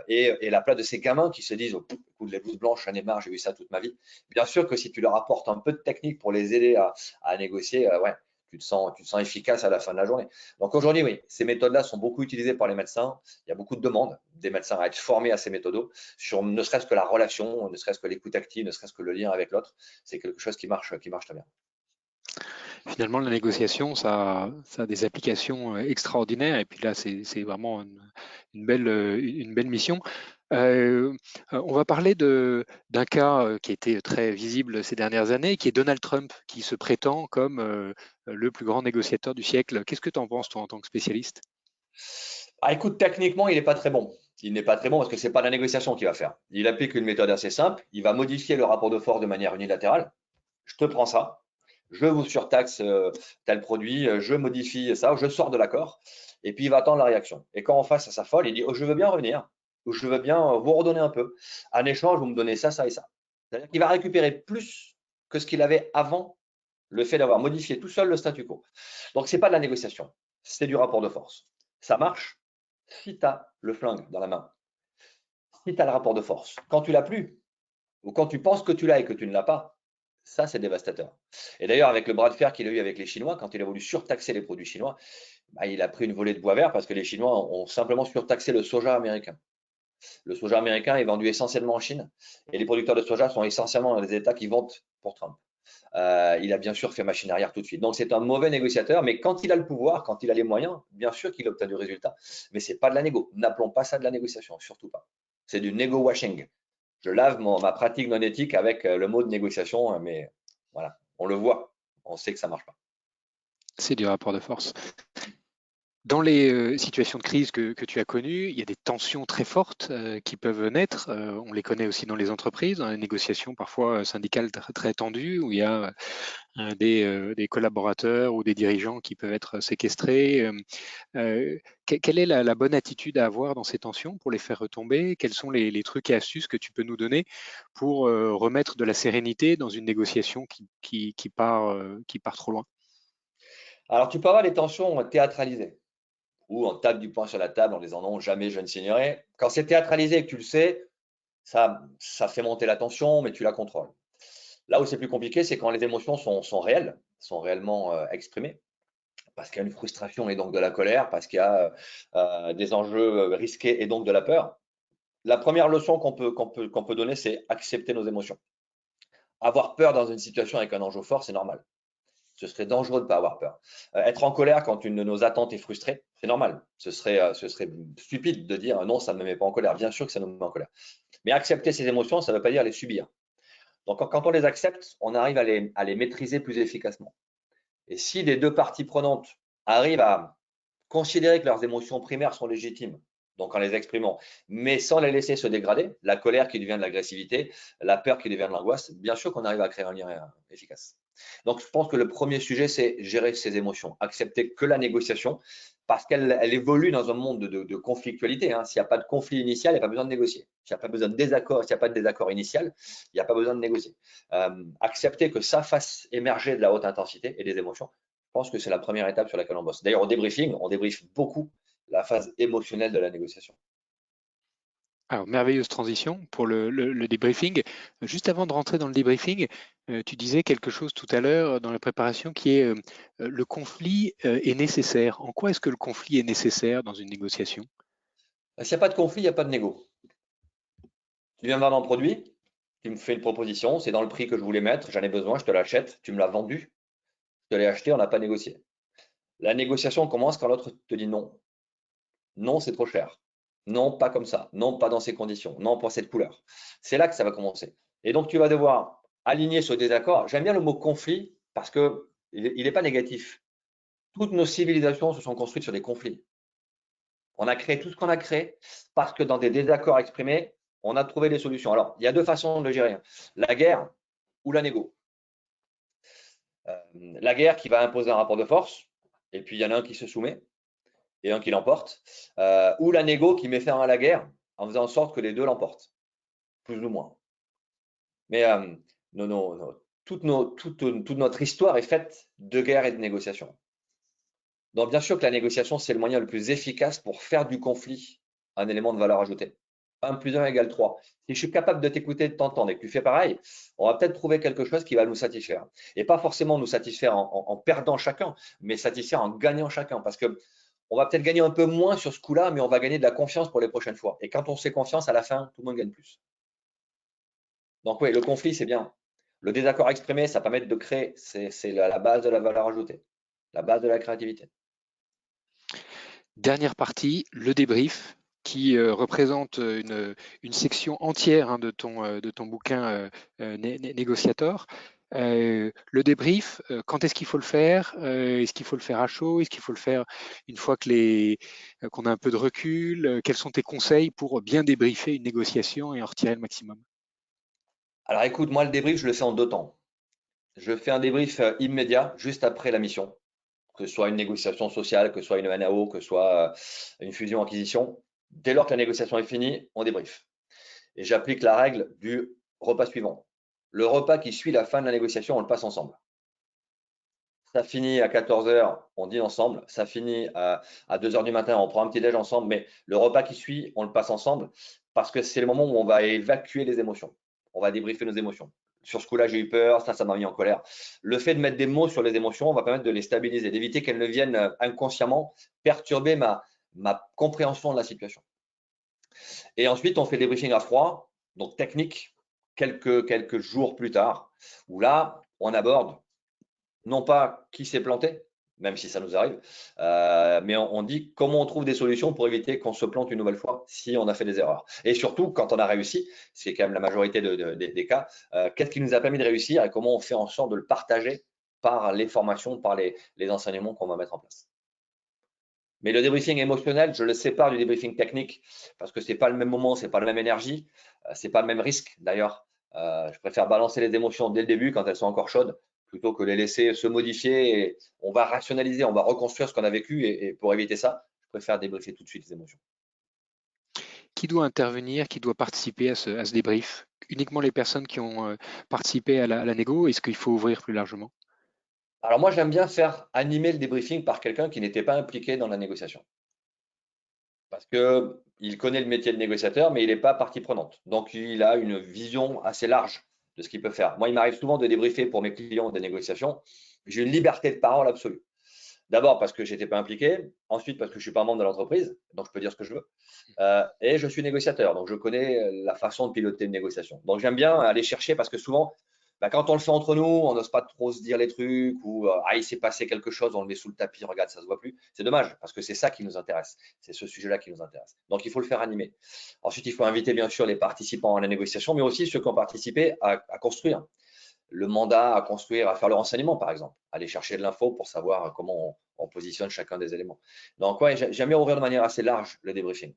et la place de ces gamins qui se disent, oh, écoute, les blouses blanches, j'en ai marre, j'ai vu ça toute ma vie. Bien sûr que si tu leur apportes un peu de technique pour les aider à négocier, ouais, tu te sens efficace à la fin de la journée. Donc aujourd'hui, oui, ces méthodes-là sont beaucoup utilisées par les médecins. Il y a beaucoup de demandes des médecins à être formés à ces méthodes, sur ne serait-ce que la relation, ne serait-ce que l'écoute active, ne serait-ce que le lien avec l'autre. C'est quelque chose qui marche très bien. Finalement, la négociation, ça a des applications extraordinaires. Et puis là, c'est vraiment une belle mission. On va parler d'un cas qui a été très visible ces dernières années, qui est Donald Trump, qui se prétend comme le plus grand négociateur du siècle. Qu'est-ce que tu en penses, toi, en tant que spécialiste? Ah, écoute, techniquement, il n'est pas très bon. Il n'est pas très bon parce que ce n'est pas la négociation qu'il va faire. Il applique une méthode assez simple. Il va modifier le rapport de force de manière unilatérale. Je te prends ça, je vous surtaxe tel produit, je modifie ça, je sors de l'accord, et puis il va attendre la réaction. Et quand on face à sa folle, il dit, oh, je veux bien revenir, ou je veux bien vous redonner un peu. En échange, vous me donnez ça, ça et ça. C'est-à-dire qu'il va récupérer plus que ce qu'il avait avant le fait d'avoir modifié tout seul le statu quo. Donc, ce n'est pas de la négociation, c'est du rapport de force. Ça marche si tu as le flingue dans la main, si tu as le rapport de force. Quand tu l'as plus, ou quand tu penses que tu l'as et que tu ne l'as pas, ça, c'est dévastateur. Et d'ailleurs, avec le bras de fer qu'il a eu avec les Chinois, quand il a voulu surtaxer les produits chinois, bah, il a pris une volée de bois vert parce que les Chinois ont simplement surtaxé le soja américain. Le soja américain est vendu essentiellement en Chine et les producteurs de soja sont essentiellement dans les États qui votent pour Trump. Il a bien sûr fait machine arrière tout de suite. Donc, c'est un mauvais négociateur, mais quand il a le pouvoir, quand il a les moyens, bien sûr qu'il obtient du résultat. Mais ce n'est pas de la négo. N'appelons pas ça de la négociation, surtout pas. C'est du négo-washing. Je lave ma pratique non éthique avec le mot de négociation, mais voilà, on le voit, on sait que ça ne marche pas. C'est du rapport de force. Dans les situations de crise que tu as connues, il y a des tensions très fortes qui peuvent naître. On les connaît aussi dans les entreprises, dans les négociations parfois syndicales très tendues, où il y a des collaborateurs ou des dirigeants qui peuvent être séquestrés. Quelle est la bonne attitude à avoir dans ces tensions pour les faire retomber? Quels sont les trucs et astuces que tu peux nous donner pour remettre de la sérénité dans une négociation qui part trop loin? Alors, tu peux avoir des tensions théâtralisées, où on tape du poing sur la table en disant non, jamais je ne signerai. Quand c'est théâtralisé et que tu le sais, ça fait monter la tension, mais tu la contrôles. Là où c'est plus compliqué, c'est quand les émotions sont réelles, sont réellement exprimées, parce qu'il y a une frustration et donc de la colère, parce qu'il y a des enjeux risqués et donc de la peur. La première leçon qu'on peut donner, c'est accepter nos émotions. Avoir peur dans une situation avec un enjeu fort, c'est normal. Ce serait dangereux de ne pas avoir peur. Être en colère quand une de nos attentes est frustrée, c'est normal. Ce serait stupide de dire non, ça ne me met pas en colère. Bien sûr que ça nous met en colère. Mais accepter ces émotions, ça ne veut pas dire les subir. Donc, quand on les accepte, on arrive à les maîtriser plus efficacement. Et si les deux parties prenantes arrivent à considérer que leurs émotions primaires sont légitimes, donc en les exprimant, mais sans les laisser se dégrader, la colère qui devient de l'agressivité, la peur qui devient de l'angoisse, bien sûr qu'on arrive à créer un lien efficace. Donc, je pense que le premier sujet, c'est gérer ses émotions, accepter que la négociation, parce qu'elle évolue dans un monde de conflictualité. Hein. S'il n'y a pas de conflit initial, il n'y a pas besoin de négocier. S'il n'y a pas besoin de désaccord, s'il n'y a pas de désaccord initial, il n'y a pas besoin de négocier. Accepter que ça fasse émerger de la haute intensité et des émotions, je pense que c'est la première étape sur laquelle on bosse. D'ailleurs, au débriefing, on débriefe beaucoup la phase émotionnelle de la négociation. Alors, merveilleuse transition pour le débriefing. Juste avant de rentrer dans le débriefing, tu disais quelque chose tout à l'heure dans la préparation qui est le conflit est nécessaire. En quoi est-ce que le conflit est nécessaire dans une négociation? S'il n'y a pas de conflit, il n'y a pas de négo. Tu viens me vendre un produit, tu me fais une proposition, c'est dans le prix que je voulais mettre, j'en ai besoin, je te l'achète, tu me l'as vendu, je te l'ai acheté, on n'a pas négocié. La négociation commence quand l'autre te dit non. Non, c'est trop cher. Non, pas comme ça. Non, pas dans ces conditions. Non, pour cette couleur. C'est là que ça va commencer. Et donc, tu vas devoir aligner ce désaccord. J'aime bien le mot conflit parce que il n'est pas négatif. Toutes nos civilisations se sont construites sur des conflits. On a créé tout ce qu'on a créé parce que dans des désaccords exprimés, on a trouvé des solutions. Alors, il y a deux façons de gérer. La guerre ou la négo. La guerre qui va imposer un rapport de force, et puis il y en a un qui se soumet et un qui l'emporte, ou la négo qui met fin à la guerre en faisant en sorte que les deux l'emportent, plus ou moins. Mais toute notre histoire est faite de guerre et de négociation. Donc bien sûr que la négociation, c'est le moyen le plus efficace pour faire du conflit un élément de valeur ajoutée. 1 plus 1 égale 3. Si je suis capable de t'écouter, de t'entendre et que tu fais pareil, on va peut-être trouver quelque chose qui va nous satisfaire. Et pas forcément nous satisfaire en perdant chacun, mais satisfaire en gagnant chacun. Parce que on va peut-être gagner un peu moins sur ce coup-là, mais on va gagner de la confiance pour les prochaines fois. Et quand on se fait confiance, à la fin, tout le monde gagne plus. Donc oui, le conflit, c'est bien. Le désaccord exprimé, ça permet de créer, c'est la base de la valeur ajoutée, la base de la créativité. Dernière partie, le débrief, qui représente une section entière hein, de ton bouquin Négociator. Le débrief, quand est-ce qu'il faut le faire? Est-ce qu'il faut le faire à chaud? Est-ce qu'il faut le faire une fois qu'on a un peu de recul? Quels sont tes conseils pour bien débriefer une négociation et en retirer le maximum? Alors écoute, moi le débrief, je le fais en 2 temps. Je fais un débrief immédiat, juste après la mission, que ce soit une négociation sociale, que ce soit une NAO, que ce soit une fusion-acquisition. Dès lors que la négociation est finie, on débrief. Et j'applique la règle du repas suivant. Le repas qui suit la fin de la négociation, on le passe ensemble. Ça finit à 14 heures, on dîne ensemble. Ça finit à 2 heures du matin, on prend un petit déj ensemble. Mais le repas qui suit, on le passe ensemble parce que c'est le moment où on va évacuer les émotions. On va débriefer nos émotions. Sur ce coup-là, j'ai eu peur, ça m'a mis en colère. Le fait de mettre des mots sur les émotions va permettre de les stabiliser, d'éviter qu'elles ne viennent inconsciemment perturber ma compréhension de la situation. Et ensuite, on fait des briefings à froid, donc technique, quelques jours plus tard, où là, on aborde non pas qui s'est planté, même si ça nous arrive, mais on dit comment on trouve des solutions pour éviter qu'on se plante une nouvelle fois si on a fait des erreurs. Et surtout, quand on a réussi, c'est quand même la majorité des cas, qu'est-ce qui nous a permis de réussir et comment on fait en sorte de le partager par les formations, par les enseignements qu'on va mettre en place. Mais le débriefing émotionnel, je le sépare du débriefing technique parce que c'est pas le même moment, c'est pas la même énergie, c'est pas le même risque d'ailleurs. Je préfère balancer les émotions dès le début quand elles sont encore chaudes plutôt que les laisser se modifier. Et on va rationaliser, on va reconstruire ce qu'on a vécu et pour éviter ça, je préfère débriefer tout de suite les émotions. Qui doit intervenir, qui doit participer à ce débrief? Uniquement les personnes qui ont participé à la négo? Est-ce qu'il faut ouvrir plus largement? Alors moi, j'aime bien faire animer le débriefing par quelqu'un qui n'était pas impliqué dans la négociation. Parce qu'il connaît le métier de négociateur, mais il n'est pas partie prenante. Donc, il a une vision assez large de ce qu'il peut faire. Moi, il m'arrive souvent de débriefer pour mes clients des négociations. J'ai une liberté de parole absolue. D'abord parce que je n'étais pas impliqué, ensuite parce que je ne suis pas membre de l'entreprise, donc je peux dire ce que je veux. Et je suis négociateur, donc je connais la façon de piloter une négociation. Donc j'aime bien aller chercher parce que souvent, quand on le fait entre nous, on n'ose pas trop se dire les trucs ou il s'est passé quelque chose, on le met sous le tapis, regarde, ça se voit plus. C'est dommage parce que c'est ça qui nous intéresse, c'est ce sujet-là qui nous intéresse. Donc il faut le faire animer. Ensuite, il faut inviter bien sûr les participants à la négociation, mais aussi ceux qui ont participé à construire le mandat, à construire, à faire le renseignement par exemple, aller chercher de l'info pour savoir comment on positionne chacun des éléments. Donc ouais, j'aime bien ouvrir de manière assez large le débriefing.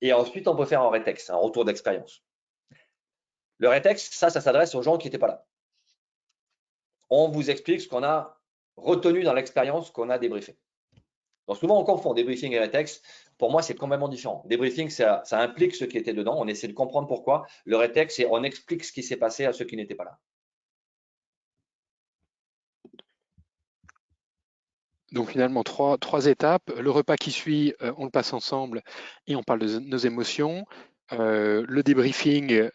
Et ensuite, on peut faire un rétex, un retour d'expérience. Le rétex, ça s'adresse aux gens qui n'étaient pas là. On vous explique ce qu'on a retenu dans l'expérience qu'on a débriefé. Donc souvent, on confond débriefing et rétex. Pour moi, c'est complètement différent. Débriefing, ça implique ceux qui étaient dedans. On essaie de comprendre pourquoi. Le rétex, c'est on explique ce qui s'est passé à ceux qui n'étaient pas là. Donc finalement, trois étapes. Le repas qui suit, on le passe ensemble et on parle de nos émotions. le débriefing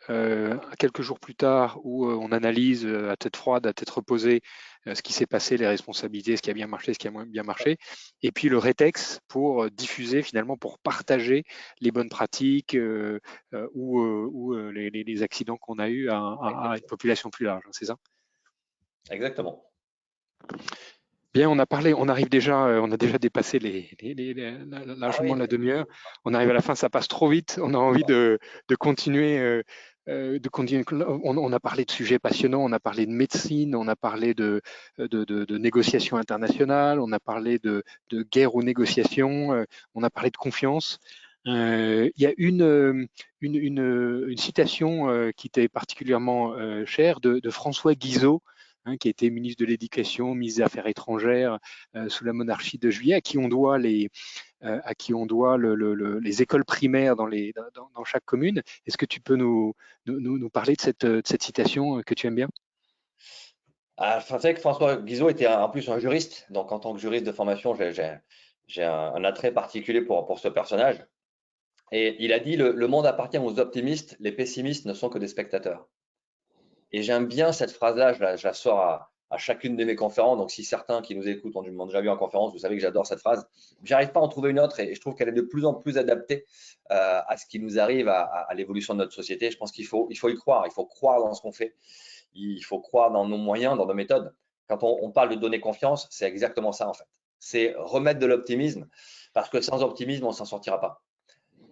quelques jours plus tard où on analyse à tête froide, à tête reposée ce qui s'est passé, les responsabilités, ce qui a bien marché, ce qui a moins bien marché, et puis le rétex pour diffuser finalement, pour partager les bonnes pratiques ou les accidents qu'on a eus à une population plus large, c'est ça? Exactement. Bien, on a parlé, on arrive déjà, on a déjà dépassé Ah largement oui, la demi-heure. On arrive à la fin, ça passe trop vite. On a envie de continuer, de continuer. On a parlé de sujets passionnants, on a parlé de médecine, on a parlé de négociations internationales, on a parlé de guerre aux négociations, on a parlé de confiance. Il y a une citation qui était particulièrement chère de François Guizot, qui a été ministre de l'Éducation, ministre des Affaires étrangères sous la monarchie de Juillet, à qui on doit les écoles primaires dans chaque commune. Est-ce que tu peux nous parler de cette citation que tu aimes bien? c'est vrai que François Guizot était en plus un juriste, donc en tant que juriste de formation, j'ai un attrait particulier pour ce personnage. Et il a dit le monde appartient aux optimistes, les pessimistes ne sont que des spectateurs. Et j'aime bien cette phrase-là, je la sors à chacune de mes conférences. Donc, si certains qui nous écoutent m'ont déjà vu en conférence, vous savez que j'adore cette phrase. J'arrive pas à en trouver une autre et je trouve qu'elle est de plus en plus adaptée à ce qui nous arrive, à l'évolution de notre société. Je pense qu'il faut y croire. Il faut croire dans ce qu'on fait. Il faut croire dans nos moyens, dans nos méthodes. Quand on parle de donner confiance, c'est exactement ça en fait. C'est remettre de l'optimisme parce que sans optimisme, on s'en sortira pas.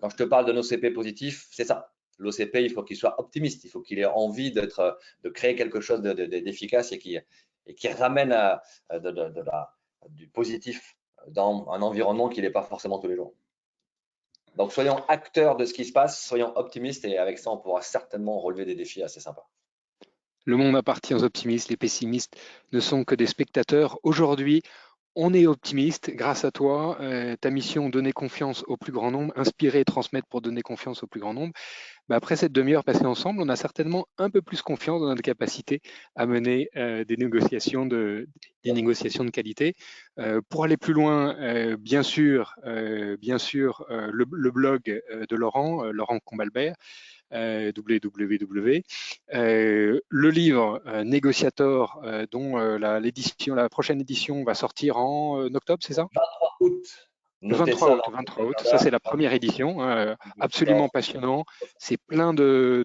Quand je te parle d'un OCP positif, c'est ça. L'OCP, il faut qu'il soit optimiste, il faut qu'il ait envie de créer quelque chose d'efficace et qui ramène du positif dans un environnement qui n'est pas forcément tous les jours. Donc, soyons acteurs de ce qui se passe, soyons optimistes et avec ça, on pourra certainement relever des défis assez sympas. Le monde appartient aux optimistes, les pessimistes ne sont que des spectateurs. Aujourd'hui, on est optimiste grâce à toi, ta mission, donner confiance au plus grand nombre, inspirer et transmettre pour donner confiance au plus grand nombre. Après cette demi-heure passée ensemble, on a certainement un peu plus confiance dans notre capacité à mener des négociations de qualité. Pour aller plus loin, bien sûr, le blog de Laurent, Laurent Combalbert, www. Le livre Négociator, dont la prochaine édition va sortir en octobre, c'est ça? 23 août. Le Notez 23 ça août, dans 23 votre août, ça c'est agenda. la première édition, absolument Sort. passionnant. C'est plein de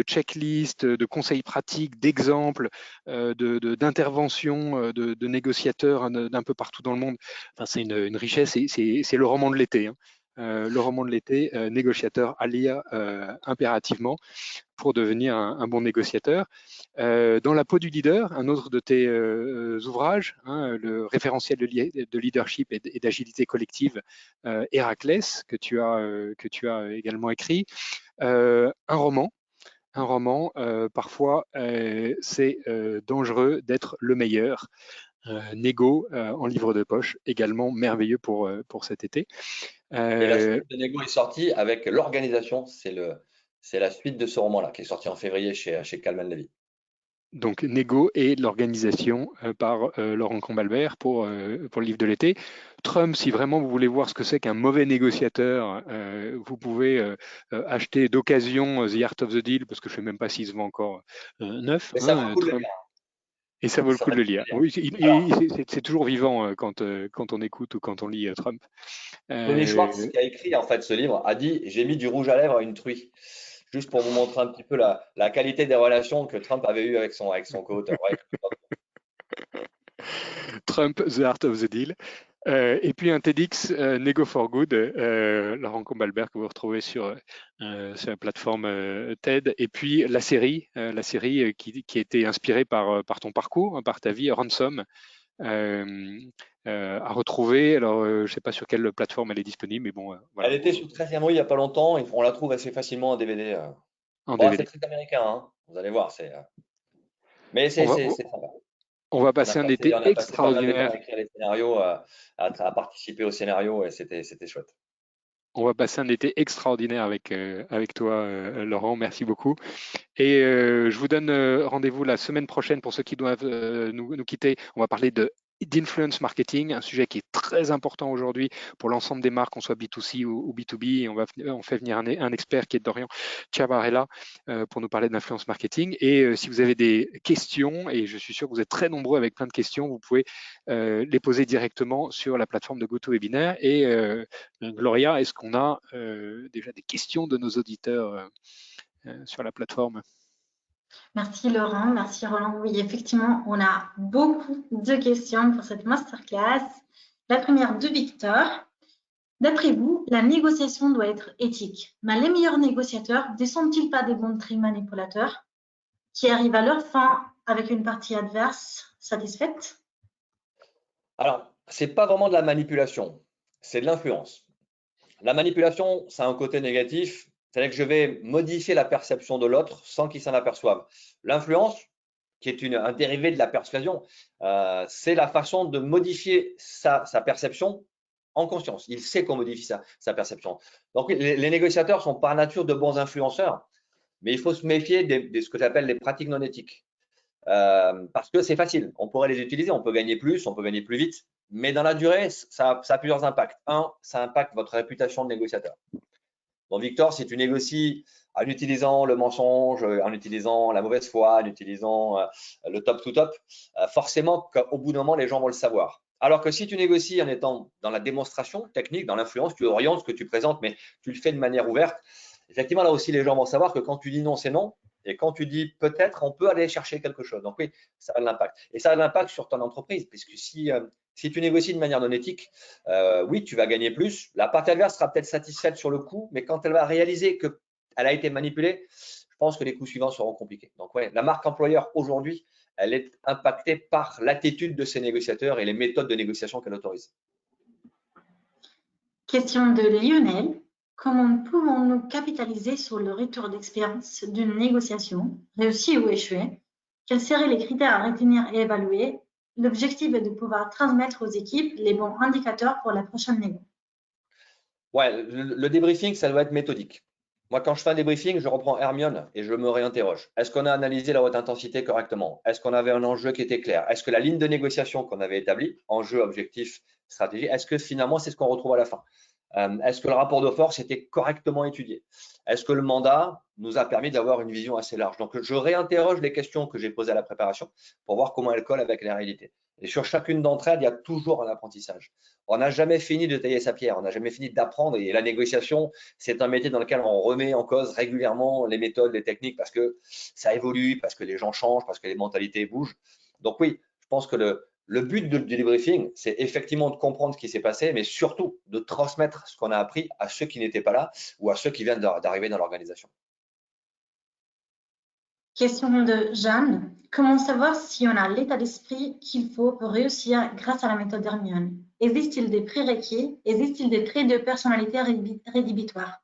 checklists, de conseils pratiques, d'exemples, d'interventions de négociateurs d'un peu partout dans le monde. Enfin, c'est une richesse, c'est le roman de l'été. Le roman de l'été, négociateur à lire impérativement pour devenir un bon négociateur. Dans la peau du leader, un autre de tes ouvrages, le référentiel de leadership et d'agilité collective, Héraclès, que tu as également écrit. Un roman. Parfois, c'est dangereux d'être le meilleur. Négo en livre de poche, également merveilleux pour cet été. Et la suite de Nego est sortie avec l'organisation. C'est la suite de ce roman-là qui est sorti en février chez Calman Levy. Donc Nego et l'organisation par Laurent Combalbert pour le livre de l'été. Trump, si vraiment vous voulez voir ce que c'est qu'un mauvais négociateur, vous pouvez acheter d'occasion The Art of the Deal, parce que je ne sais même pas s'il se vend encore neuf. Mais ça vaut le coup de le Trump. lire. Et ça vaut le Ça coup de vaut le le coup lire. de le Oui, lire. c'est toujours vivant quand on écoute ou quand on lit Trump. Tony Schwartz, qui a écrit en fait ce livre, a dit: j'ai mis du rouge à lèvres à une truie. Juste pour vous montrer un petit peu la qualité des relations que Trump avait eues avec son co-auteur. Ouais, Trump, The Art of the Deal. Et puis un TEDx, Nego for Good, Laurent Combalbert, que vous retrouvez sur la plateforme TED. Et puis la série qui a été inspirée par ton parcours, par ta vie, Ransom, à retrouver. Alors, je ne sais pas sur quelle plateforme elle est disponible, mais bon, voilà, elle était sur 13e rue il n'y a pas longtemps. On la trouve assez facilement en DVD. en Bon, c'est DVD. très américain, hein. Vous allez voir. Mais On va, c'est sympa. on va passer un été On a passé pas mal de temps extraordinaire. à écrire les scénarios, à participer au scénario et c'était chouette. On va passer un été extraordinaire avec toi, Laurent. Merci beaucoup. Et je vous donne rendez-vous la semaine prochaine pour ceux qui doivent nous quitter. On va parler de d'influence marketing, un sujet qui est très important aujourd'hui pour l'ensemble des marques, qu'on soit B2C ou B2B. Et on fait venir un expert qui est Dorian Chavarella pour nous parler de l'influence marketing. Et si vous avez des questions, et je suis sûr que vous êtes très nombreux avec plein de questions, vous pouvez les poser directement sur la plateforme de GoToWebinar. Et Gloria, est-ce qu'on a déjà des questions de nos auditeurs sur la plateforme? Merci Laurent, merci Roland. Oui, effectivement, on a beaucoup de questions pour cette masterclass. La première de Victor. D'après vous, la négociation doit être éthique, mais les meilleurs négociateurs ne sont-ils pas des bons manipulateurs qui arrivent à leur fin avec une partie adverse satisfaite? Alors, c'est pas vraiment de la manipulation, c'est de l'influence. La manipulation, ça a un côté négatif, c'est-à-dire que je vais modifier la perception de l'autre sans qu'il s'en aperçoive. L'influence, qui est un dérivé de la persuasion, c'est la façon de modifier sa perception en conscience. Il sait qu'on modifie sa perception. Donc, les négociateurs sont par nature de bons influenceurs, mais il faut se méfier de ce que j'appelle les pratiques non éthiques. Parce que c'est facile, on pourrait les utiliser, on peut gagner plus, on peut gagner plus vite, mais dans la durée, ça a plusieurs impacts. Un, ça impacte votre réputation de négociateur. Bon, Victor, si tu négocies en utilisant le mensonge, en utilisant la mauvaise foi, en utilisant le top to top, forcément qu'au bout d'un moment, les gens vont le savoir. Alors que si tu négocies en étant dans la démonstration technique, dans l'influence, tu orientes ce que tu présentes, mais tu le fais de manière ouverte, effectivement, là aussi, les gens vont savoir que quand tu dis non, c'est non. Et quand tu dis peut-être, on peut aller chercher quelque chose. Donc oui, ça a de l'impact. Et ça a de l'impact sur ton entreprise, puisque si tu négocies de manière non éthique, oui, tu vas gagner plus. La partie adverse sera peut-être satisfaite sur le coup, mais quand elle va réaliser qu'elle a été manipulée, je pense que les coups suivants seront compliqués. Donc ouais, la marque employeur aujourd'hui, elle est impactée par l'attitude de ses négociateurs et les méthodes de négociation qu'elle autorise. Question de Lionel. Comment pouvons-nous capitaliser sur le retour d'expérience d'une négociation, réussie ou échouée? Quels seraient les critères à retenir et évaluer? L'objectif est de pouvoir transmettre aux équipes les bons indicateurs pour la prochaine négo. Ouais, le débriefing, ça doit être méthodique. Moi, quand je fais un débriefing, je reprends Hermione et je me réinterroge. Est-ce qu'on a analysé la haute intensité correctement? Est-ce qu'on avait un enjeu qui était clair? Est-ce que la ligne de négociation qu'on avait établie, enjeu, objectif, stratégie, est-ce que finalement, c'est ce qu'on retrouve à la fin? Est-ce que le rapport de force était correctement étudié? Est-ce que le mandat nous a permis d'avoir une vision assez large? Donc, je réinterroge les questions que j'ai posées à la préparation pour voir comment elles collent avec la réalité. Et sur chacune d'entre elles, il y a toujours un apprentissage. On n'a jamais fini de tailler sa pierre, on n'a jamais fini d'apprendre. Et la négociation, c'est un métier dans lequel on remet en cause régulièrement les méthodes, les techniques, parce que ça évolue, parce que les gens changent, parce que les mentalités bougent. Donc oui, je pense que le but du débriefing, c'est effectivement de comprendre ce qui s'est passé, mais surtout de transmettre ce qu'on a appris à ceux qui n'étaient pas là ou à ceux qui viennent d'arriver dans l'organisation. Question de Jeanne. Comment savoir si on a l'état d'esprit qu'il faut pour réussir grâce à la méthode Hermione? Existe-t-il des prérequis? Existe-t-il des traits de personnalité rédhibitoires?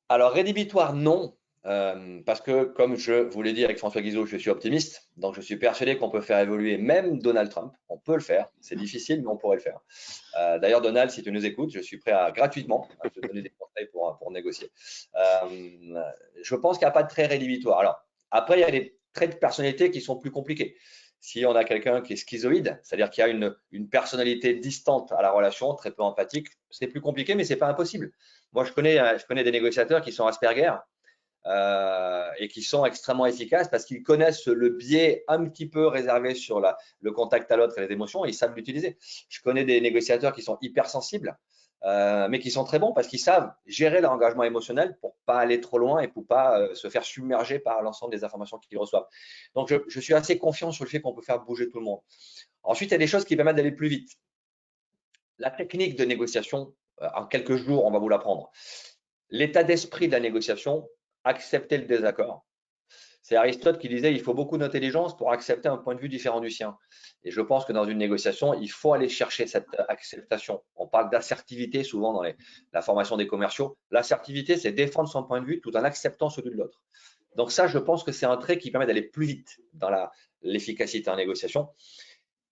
Alors, rédhibitoire, non. Parce que, comme je vous l'ai dit avec François Guizot, je suis optimiste. Donc, je suis persuadé qu'on peut faire évoluer même Donald Trump. On peut le faire. C'est difficile, mais on pourrait le faire. D'ailleurs, Donald, si tu nous écoutes, je suis prêt à gratuitement te donner des conseils pour négocier. Je pense qu'il n'y a pas de trait rédhibitoire. Alors, après, il y a des traits de personnalité qui sont plus compliqués. Si on a quelqu'un qui est schizoïde, c'est-à-dire qui a une personnalité distante à la relation, très peu empathique, c'est plus compliqué, mais ce n'est pas impossible. Moi, je connais des négociateurs qui sont Asperger et qui sont extrêmement efficaces parce qu'ils connaissent le biais un petit peu réservé sur le contact à l'autre et les émotions et ils savent l'utiliser. Je connais des négociateurs qui sont hypersensibles, mais qui sont très bons parce qu'ils savent gérer leur engagement émotionnel pour pas aller trop loin et pour pas se faire submerger par l'ensemble des informations qu'ils reçoivent. Donc, je suis assez confiant sur le fait qu'on peut faire bouger tout le monde. Ensuite, il y a des choses qui permettent d'aller plus vite. La technique de négociation, en quelques jours, on va vous l'apprendre. L'état d'esprit de la négociation, accepter le désaccord. C'est Aristote qui disait il faut beaucoup d'intelligence pour accepter un point de vue différent du sien. Et je pense que dans une négociation, il faut aller chercher cette acceptation. On parle d'assertivité souvent dans la formation des commerciaux. L'assertivité, c'est défendre son point de vue tout en acceptant celui de l'autre. Donc ça, je pense que c'est un trait qui permet d'aller plus vite dans l'efficacité en négociation.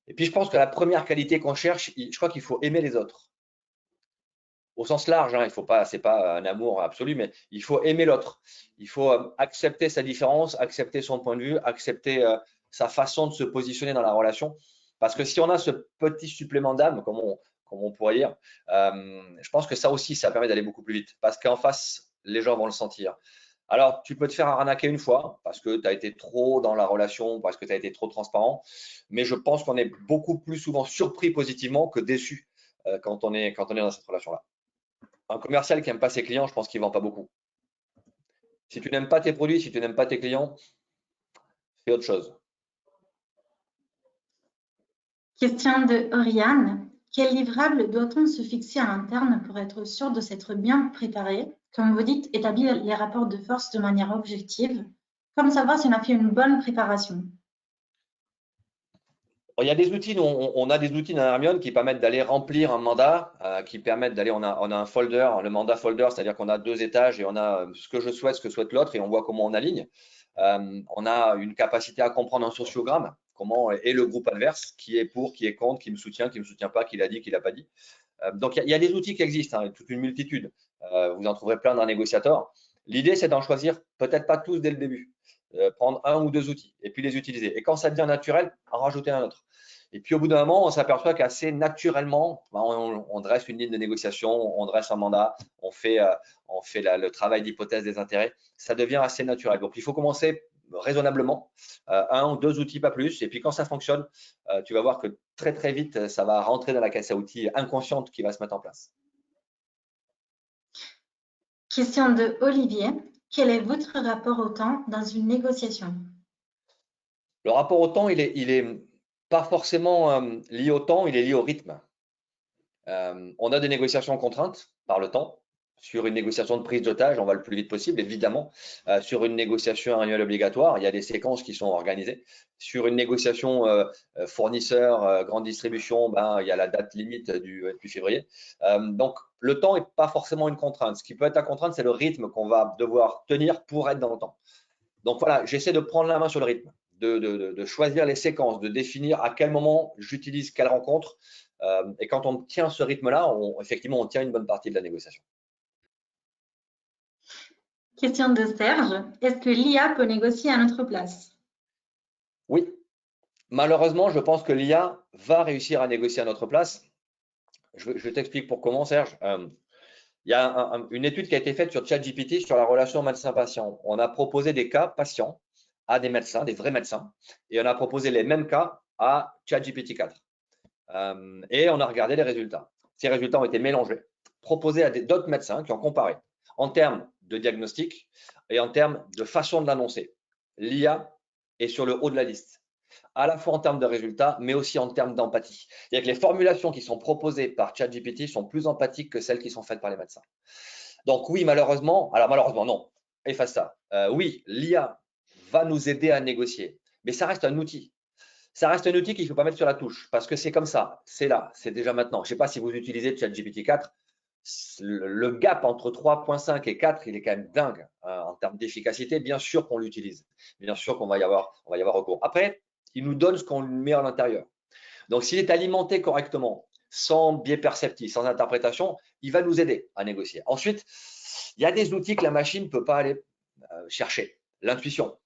Et puis, je pense que la première qualité qu'on cherche, je crois qu'il faut aimer les autres. Au sens large, hein, il faut pas, c'est pas un amour absolu, mais il faut aimer l'autre. Il faut accepter sa différence, accepter son point de vue, accepter sa façon de se positionner dans la relation. Parce que si on a ce petit supplément d'âme, comme on pourrait dire, je pense que ça aussi, ça permet d'aller beaucoup plus vite. Parce qu'en face, les gens vont le sentir. Alors, tu peux te faire arnaquer une fois parce que tu as été trop dans la relation, parce que tu as été trop transparent. Mais je pense qu'on est beaucoup plus souvent surpris positivement que déçu quand on est dans cette relation-là. Un commercial qui n'aime pas ses clients, je pense qu'il ne vend pas beaucoup. Si tu n'aimes pas tes produits, si tu n'aimes pas tes clients, fais autre chose. Question de Oriane. Quel livrable doit-on se fixer à l'interne pour être sûr de s'être bien préparé? Comme vous dites, établir les rapports de force de manière objective. Comme savoir si on a fait une bonne préparation? Il y a des outils, on a des outils dans Hermione qui permettent d'aller remplir un mandat, qui permettent d'aller, on a un folder, le mandat folder, c'est-à-dire qu'on a 2 étages et on a ce que je souhaite, ce que souhaite l'autre et on voit comment on aligne. On a une capacité à comprendre un sociogramme, comment est le groupe adverse, qui est pour, qui est contre, qui me soutient pas, qui l'a dit, qui l'a pas dit. Donc il y a des outils qui existent, hein, toute une multitude. Vous en trouverez plein dans Negotiator. L'idée, c'est d'en choisir peut-être pas tous dès le début. Prendre 1 ou 2 outils et puis les utiliser. Et quand ça devient naturel, en rajouter un autre. Et puis au bout d'un moment, on s'aperçoit qu'assez naturellement, on dresse une ligne de négociation, on dresse un mandat, on fait le travail d'hypothèse des intérêts. Ça devient assez naturel. Donc il faut commencer raisonnablement, 1 ou 2 outils, pas plus. Et puis quand ça fonctionne, tu vas voir que très très vite, ça va rentrer dans la caisse à outils inconsciente qui va se mettre en place. Question de Olivier. Quel est votre rapport au temps dans une négociation? Le rapport au temps, il est pas forcément lié au temps, il est lié au rythme. On a des négociations contraintes par le temps. Sur une négociation de prise d'otage, on va le plus vite possible, évidemment. Sur une négociation annuelle obligatoire, il y a des séquences qui sont organisées. Sur une négociation fournisseur, grande distribution, il y a la date limite du 28 février. Donc, le temps n'est pas forcément une contrainte. Ce qui peut être la contrainte, c'est le rythme qu'on va devoir tenir pour être dans le temps. Donc voilà, j'essaie de prendre la main sur le rythme, de choisir les séquences, de définir à quel moment j'utilise quelle rencontre. Et quand on tient ce rythme-là, effectivement, on tient une bonne partie de la négociation. Question de Serge. Est-ce que l'IA peut négocier à notre place? Oui. Malheureusement, je pense que l'IA va réussir à négocier à notre place. Je t'explique pour comment, Serge. Il y a une étude qui a été faite sur ChatGPT sur la relation médecin-patient. On a proposé des cas patients à des médecins, des vrais médecins, et on a proposé les mêmes cas à ChatGPT 4. Et on a regardé les résultats. Ces résultats ont été mélangés, proposés à d'autres médecins qui ont comparé en termes de diagnostic et en termes de façon de l'annoncer. L'IA est sur le haut de la liste, à la fois en termes de résultats, mais aussi en termes d'empathie. C'est-à-dire que les formulations qui sont proposées par ChatGPT sont plus empathiques que celles qui sont faites par les médecins. Donc oui, malheureusement, alors malheureusement non, efface ça. Oui, l'IA va nous aider à négocier, mais ça reste un outil. Ça reste un outil qu'il ne faut pas mettre sur la touche parce que c'est comme ça, c'est là, c'est déjà maintenant. Je ne sais pas si vous utilisez ChatGPT 4, le gap entre 3.5 et 4, il est quand même dingue en termes d'efficacité. Bien sûr qu'on l'utilise, bien sûr qu'on va y avoir recours. Après, il nous donne ce qu'on met à l'intérieur. Donc, s'il est alimenté correctement, sans biais perceptif, sans interprétation, il va nous aider à négocier. Ensuite, il y a des outils que la machine ne peut pas aller chercher. L'intuition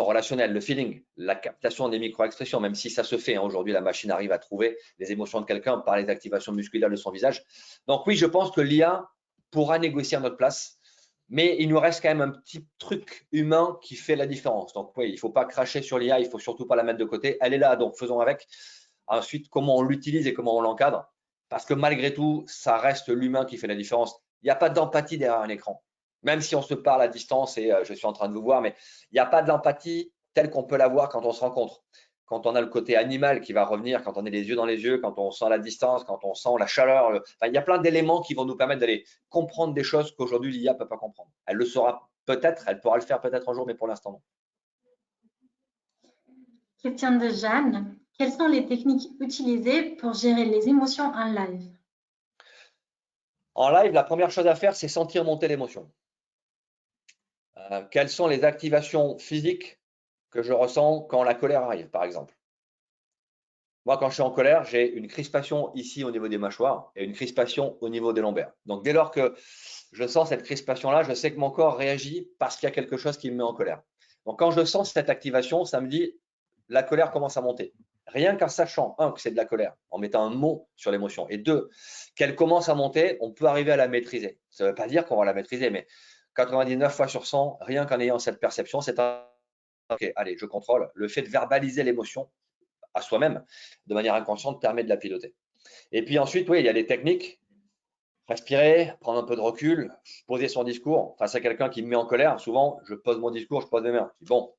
relationnelle, le feeling, la captation des micro-expressions, même si ça se fait. Aujourd'hui, la machine arrive à trouver les émotions de quelqu'un par les activations musculaires de son visage. Donc oui, je pense que l'IA pourra négocier à notre place, mais il nous reste quand même un petit truc humain qui fait la différence. Donc oui, il ne faut pas cracher sur l'IA, il ne faut surtout pas la mettre de côté. Elle est là, donc faisons avec. Ensuite, comment on l'utilise et comment on l'encadre, parce que malgré tout, ça reste l'humain qui fait la différence. Il n'y a pas d'empathie derrière un écran. Même si on se parle à distance et je suis en train de vous voir, mais il n'y a pas de l'empathie telle qu'on peut l'avoir quand on se rencontre. Quand on a le côté animal qui va revenir, quand on est les yeux dans les yeux, quand on sent la distance, quand on sent la chaleur. Enfin, il y a plein d'éléments qui vont nous permettre d'aller comprendre des choses qu'aujourd'hui l'IA ne peut pas comprendre. Elle le saura peut-être, elle pourra le faire peut-être un jour, mais pour l'instant non. Question de Jeanne. Quelles sont les techniques utilisées pour gérer les émotions en live? En live, la première chose à faire, c'est sentir monter l'émotion. Quelles sont les activations physiques que je ressens quand la colère arrive, par exemple? Moi, quand je suis en colère, j'ai une crispation ici au niveau des mâchoires et une crispation au niveau des lombaires. Donc, dès lors que je sens cette crispation-là, je sais que mon corps réagit parce qu'il y a quelque chose qui me met en colère. Donc, quand je sens cette activation, ça me dit la colère commence à monter. rien qu'en sachant, un, que c'est de la colère, en mettant un mot sur l'émotion, et deux, qu'elle commence à monter, on peut arriver à la maîtriser. Ça ne veut pas dire qu'on va la maîtriser, mais 99 fois sur 100, rien qu'en ayant cette perception, c'est un OK, allez, je contrôle. Le fait de verbaliser l'émotion à soi-même de manière inconsciente permet de la piloter. Et puis ensuite, oui, il y a des techniques. Respirer, prendre un peu de recul, poser son discours face à quelqu'un qui me met en colère. Souvent, je pose mon discours, je pose mes mains. Je dis, bon,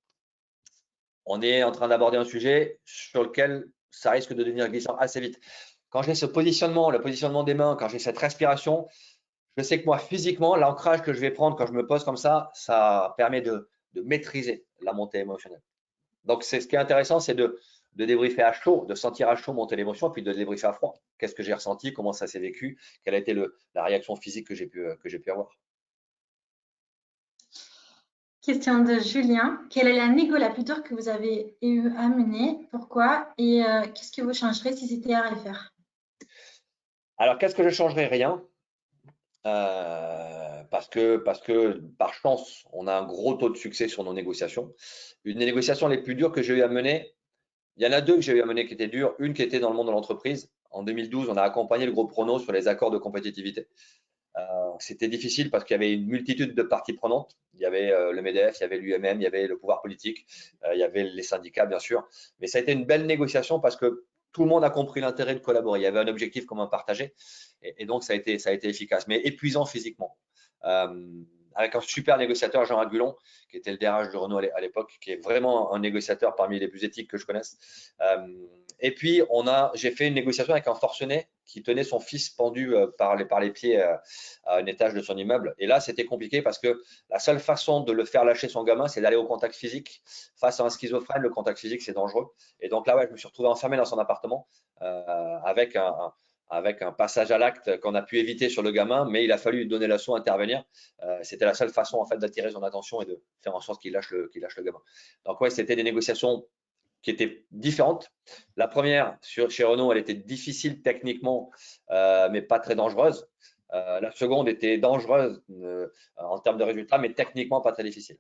on est en train d'aborder un sujet sur lequel ça risque de devenir glissant assez vite. Quand j'ai ce positionnement, le positionnement des mains, quand j'ai cette respiration, je sais que moi, physiquement, l'ancrage que je vais prendre quand je me pose comme ça permet de maîtriser la montée émotionnelle. Donc, ce qui est intéressant, c'est de débriefer à chaud, de sentir à chaud monter l'émotion, puis de débriefer à froid. Qu'est-ce que j'ai ressenti, comment ça s'est vécu, quelle a été la réaction physique que j'ai pu avoir. Question de Julien. Quelle est la négo la plus dure que vous avez eu à mener? Pourquoi? Et qu'est-ce que vous changerez si c'était à refaire? Alors, qu'est-ce que je changerais? Rien. Parce que par chance, on a un gros taux de succès sur nos négociations. Une des négociations les plus dures que j'ai eu à mener, il y en a deux que j'ai eu à mener qui étaient dures. Une qui était dans le monde de l'entreprise. En 2012, on a accompagné le groupe Renault sur les accords de compétitivité. C'était difficile parce qu'il y avait une multitude de parties prenantes. Il y avait le MEDEF, il y avait l'UMM, il y avait le pouvoir politique, il y avait les syndicats, bien sûr. Mais ça a été une belle négociation parce que tout le monde a compris l'intérêt de collaborer. Il y avait un objectif commun partagé. Et donc, ça a été efficace, mais épuisant physiquement. Avec un super négociateur, Jean Agulon, qui était le DRH de Renault à l'époque, qui est vraiment un négociateur parmi les plus éthiques que je connaisse. Et puis, j'ai fait une négociation avec un forcené qui tenait son fils pendu par les pieds à un étage de son immeuble. Et là, c'était compliqué parce que la seule façon de le faire lâcher son gamin, c'est d'aller au contact physique. Face à un schizophrène, le contact physique, c'est dangereux. Et donc là, ouais, je me suis retrouvé enfermé dans son appartement avec un passage à l'acte qu'on a pu éviter sur le gamin, mais il a fallu donner l'assaut, intervenir. C'était la seule façon en fait d'attirer son attention et de faire en sorte qu'il lâche le gamin. Donc ouais, c'était des négociations qui étaient différentes. La première chez Renault, elle était difficile techniquement, mais pas très dangereuse. La seconde était dangereuse en termes de résultats, mais techniquement pas très difficile.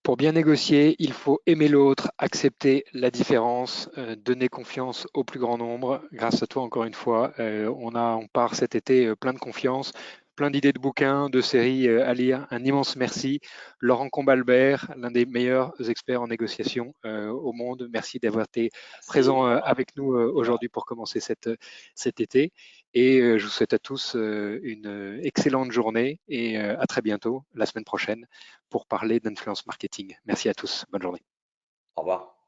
Pour bien négocier, il faut aimer l'autre, accepter la différence, donner confiance au plus grand nombre. Grâce à toi, encore une fois, on part cet été plein de confiance, plein d'idées de bouquins, de séries à lire. Un immense merci. Laurent Combalbert, l'un des meilleurs experts en négociation au monde. Merci d'avoir été présent avec nous aujourd'hui pour commencer cet été. Et je vous souhaite à tous une excellente journée et à très bientôt, la semaine prochaine, pour parler d'influence marketing. Merci à tous. Bonne journée. Au revoir.